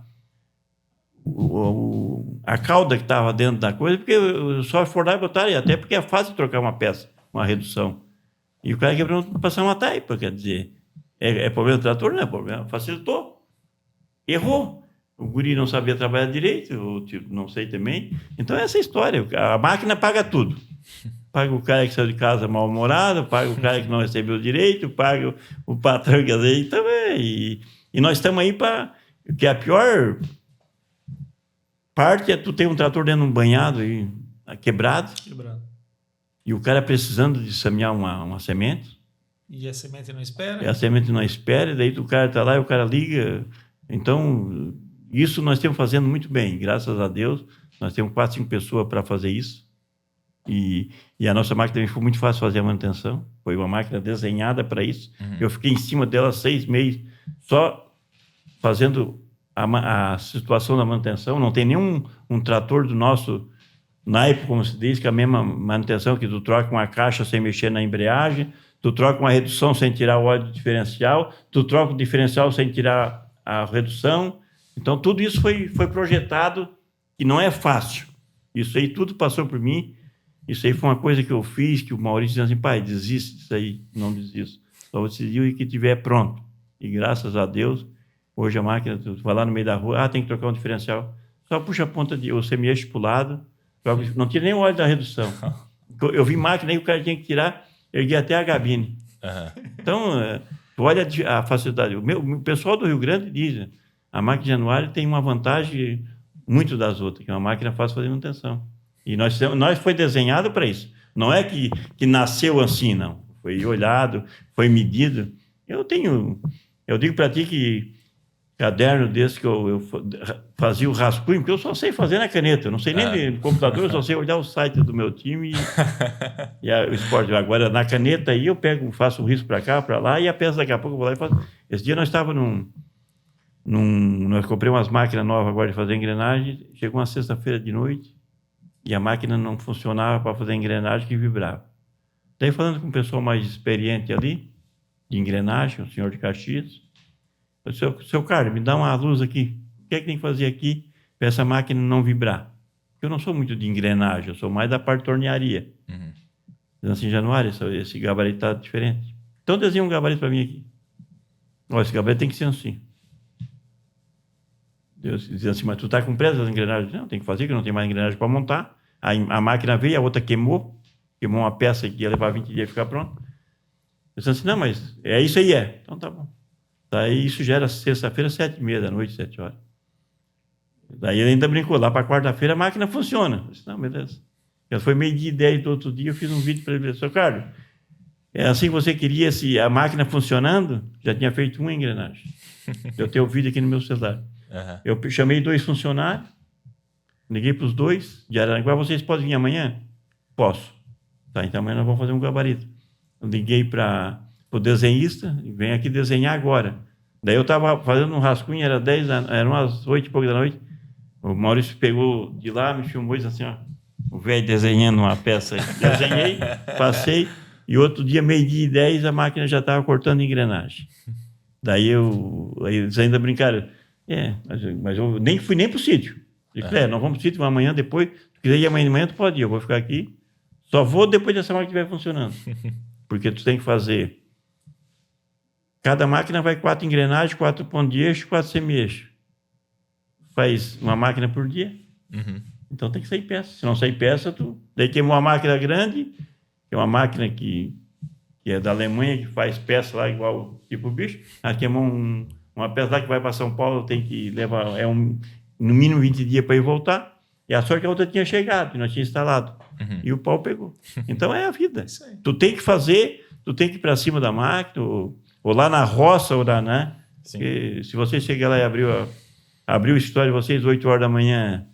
cauda que estava dentro da coisa, porque só for lá e botar, e até porque é fácil trocar uma peça, uma redução. E o cara quebrou para passar uma taipa, quer dizer, é problema do trator? Não é problema, facilitou. Errou. O guri não sabia trabalhar direito, ou não sei também. Então, essa história, a máquina paga tudo. Paga o cara que saiu de casa mal-humorado, paga o cara que não recebeu direito, paga o patrão que às vezes também. E nós estamos aí para... Porque a pior parte é tu ter um trator dentro de um banhado aí, quebrado. E o cara precisando de semear uma semente. E a semente não espera. E a semente não espera, e daí o cara está lá e o cara liga. Então, isso nós estamos fazendo muito bem. Graças a Deus, nós temos 4, 5 pessoas para fazer isso. E a nossa máquina também foi muito fácil fazer a manutenção. Foi uma máquina desenhada para isso. Eu fiquei em cima dela 6 meses, só fazendo a situação da manutenção. Não tem nenhum trator do nosso naipe, como se diz, que é a mesma manutenção, que tu troca uma caixa sem mexer na embreagem, tu troca uma redução sem tirar o óleo do diferencial, tu troca o diferencial sem tirar a redução. Então, tudo isso foi projetado, e não é fácil. Isso aí tudo passou por mim. Isso aí foi uma coisa que eu fiz, que o Maurício dizia assim, pai, desiste disso aí, não desista. Só decidiu e que tiver pronto. E graças a Deus, hoje a máquina, tu vai lá no meio da rua, tem que trocar um diferencial. Só puxa a ponta, você mexe para o lado, não tira nem o óleo da redução. Eu vi máquina aí, o cara tinha que tirar, erguer até a gabine. Então, tu olha a facilidade. O pessoal do Rio Grande diz, a máquina de Januário tem uma vantagem muito das outras, que é uma máquina fácil de fazer manutenção. E nós foi desenhado para isso. Não é que nasceu assim, não. Foi olhado, foi medido. Eu digo para ti que caderno desse que eu fazia o rascunho, porque eu só sei fazer na caneta. Eu não sei nem no computador, eu só sei olhar o site do meu time e o esporte. Agora, na caneta aí, eu faço um risco para cá, para lá, e a peça daqui a pouco eu vou lá e faço. Esse dia nós estávamos nós compramos umas máquinas novas agora de fazer engrenagem. Chegou uma sexta-feira de noite, e a máquina não funcionava para fazer engrenagem, que vibrava. Daí, falando com um pessoal mais experiente ali, de engrenagem, o senhor de Caxias, eu disse, seu Carlos, me dá uma luz aqui. O que é que tem que fazer aqui para essa máquina não vibrar? Porque eu não sou muito de engrenagem, eu sou mais da parte de tornearia. Dizendo assim, Januário, esse gabarito está diferente. Então, desenha um gabarito para mim aqui. Olha, esse gabarito tem que ser assim. Deus dizia assim, mas tu tá com pressa das engrenagens? Não, tem que fazer, que não tem mais engrenagem para montar. A máquina veio, a outra queimou uma peça que ia levar 20 dias a ficar pronta. Eu disse assim, não, mas é isso aí, é. Então tá bom. Daí isso já era sexta-feira, 7h30 da noite, 7 horas. Daí ele ainda brincou, lá para quarta-feira a máquina funciona. Eu disse, não, beleza. Já foi 12h10 do outro dia, eu fiz um vídeo para ele, seu Carlos, É assim que você queria, se a máquina funcionando, já tinha feito uma engrenagem. Eu tenho o vídeo aqui no meu celular. Aham. Eu chamei 2 funcionários, liguei para os 2, de Araranguá, vocês podem vir amanhã? Posso. Tá, então amanhã nós vamos fazer um gabarito. Eu liguei para o desenhista, vem aqui desenhar agora. Daí eu estava fazendo um rascunho, eram umas 8 e pouco da noite. O Maurício pegou de lá, me filmou e disse assim, ó, o velho desenhando uma peça. Desenhei, passei, e outro dia, 12:10, a máquina já estava cortando engrenagem. Daí eles ainda brincaram. Mas eu nem fui nem para o sítio. Eu falei, nós vamos para o sítio amanhã, depois. Se quiser ir amanhã de manhã, tu pode ir. Eu vou ficar aqui. Só vou depois dessa máquina estiver funcionando. Porque tu tem que fazer... Cada máquina vai 4 engrenagens, 4 pontos de eixo, 4 semi-eixo. Faz uma máquina por dia. Uhum. Então tem que sair peça. Se não sair peça, tu... Daí queimou uma máquina grande, que é uma máquina que é da Alemanha, que faz peça lá igual tipo bicho. Ela queimou uma peça lá que vai para São Paulo, tem que levar... no mínimo 20 dias para ir voltar. E a sorte que a outra tinha chegado, e nós tínhamos instalado. Uhum. E o pau pegou. Então é a vida. Isso aí. Tu tem que fazer, tu tem que ir para cima da máquina, ou lá na roça, ou lá, né? Sim. Porque se você chegar lá e abrir o escritório de vocês 8 horas da manhã,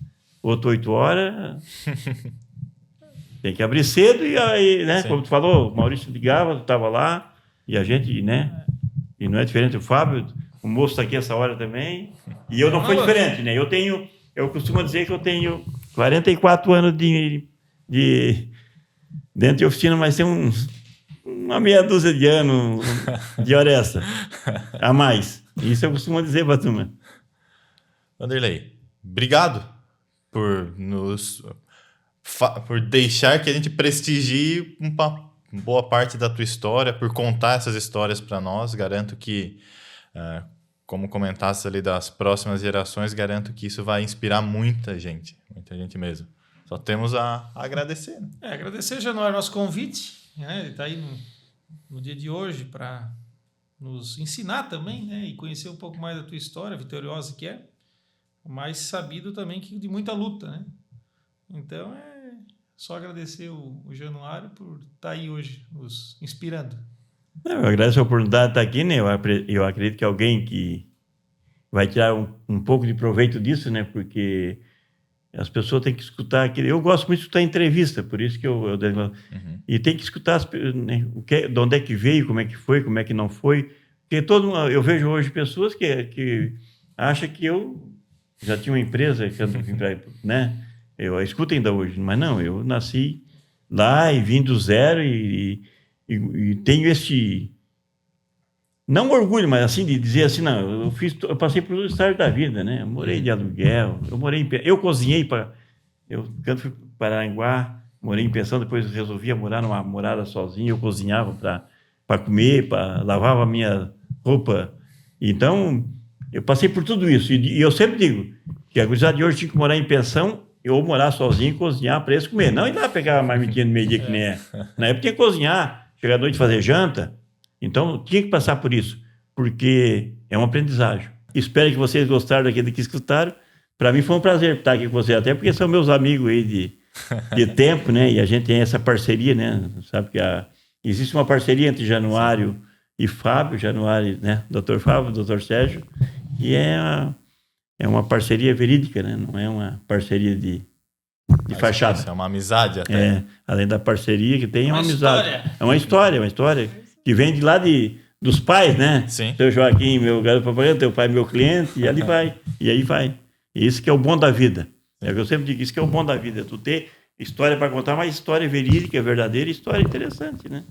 outro 8 horas, tem que abrir cedo e aí, né? Sim. Como tu falou, o Maurício ligava, tu estava lá, e a gente, né? E não é diferente o Fábio, o moço está aqui essa hora também, e eu não foi diferente, né? Eu costumo dizer que eu tenho 44 anos de dentro de oficina, mas tem uma meia dúzia de anos de hora extra a mais. Isso eu costumo dizer para a turma. Vanderlei, obrigado por por deixar que a gente prestigie uma boa parte da tua história, por contar essas histórias para nós. Garanto que, como comentaste ali das próximas gerações, garanto que isso vai inspirar muita gente mesmo. Só temos a agradecer. Né? Agradecer, Januário, nosso convite. Né? Ele está aí no dia de hoje para nos ensinar também, né? E conhecer um pouco mais da tua história, vitoriosa que é, mas sabido também que de muita luta, né? Então, só agradecer o Januário por estar aí hoje nos inspirando. Eu agradeço a oportunidade de estar aqui, né? Eu acredito que alguém que vai tirar um pouco de proveito disso, né? Porque as pessoas têm que escutar aquilo. Eu gosto muito de escutar entrevista, por isso que eu uhum. E tem que escutar né, de onde é que veio, como é que foi, como é que não foi. Porque eu vejo hoje pessoas que acham que eu já tinha uma empresa, né? Eu escuto ainda hoje, mas não, eu nasci lá e vim do zero e tenho esse... Não orgulho, mas assim, de dizer assim, não, eu passei por todo o estágio da vida, né? Eu morei de aluguel, eu cozinhei quando fui para Araranguá, morei em pensão, depois resolvi morar numa morada sozinho, eu cozinhava para comer, lavava a minha roupa. Então, eu passei por tudo isso. E eu sempre digo que a gurizada de hoje tinha que morar em pensão ou morar sozinho e cozinhar para eles comer. Não ir lá pegar a marmitinha no meio-dia que nem é. Na época tinha que cozinhar, chegar à noite fazer janta. Então, tinha que passar por isso, porque é uma aprendizagem. Espero que vocês gostaram daquilo que escutaram. Para mim foi um prazer estar aqui com vocês, até porque são meus amigos aí de tempo, né? E a gente tem essa parceria, né? Sabe que existe uma parceria entre Januário e Fábio, Januário, né? Dr. Fábio, Dr. Sérgio, e é uma parceria verídica, né? Não é uma parceria de fachada. É uma amizade até. Além da parceria que tem, é uma amizade. História. É uma história que vem de lá dos pais, né? Sim. Seu Joaquim, meu garoto propaganda, teu pai, meu cliente, e ali vai. E aí vai. E isso que é o bom da vida. É o que eu sempre digo, isso que é o bom da vida. Tu ter história para contar, mas história verídica, verdadeira, história interessante, né?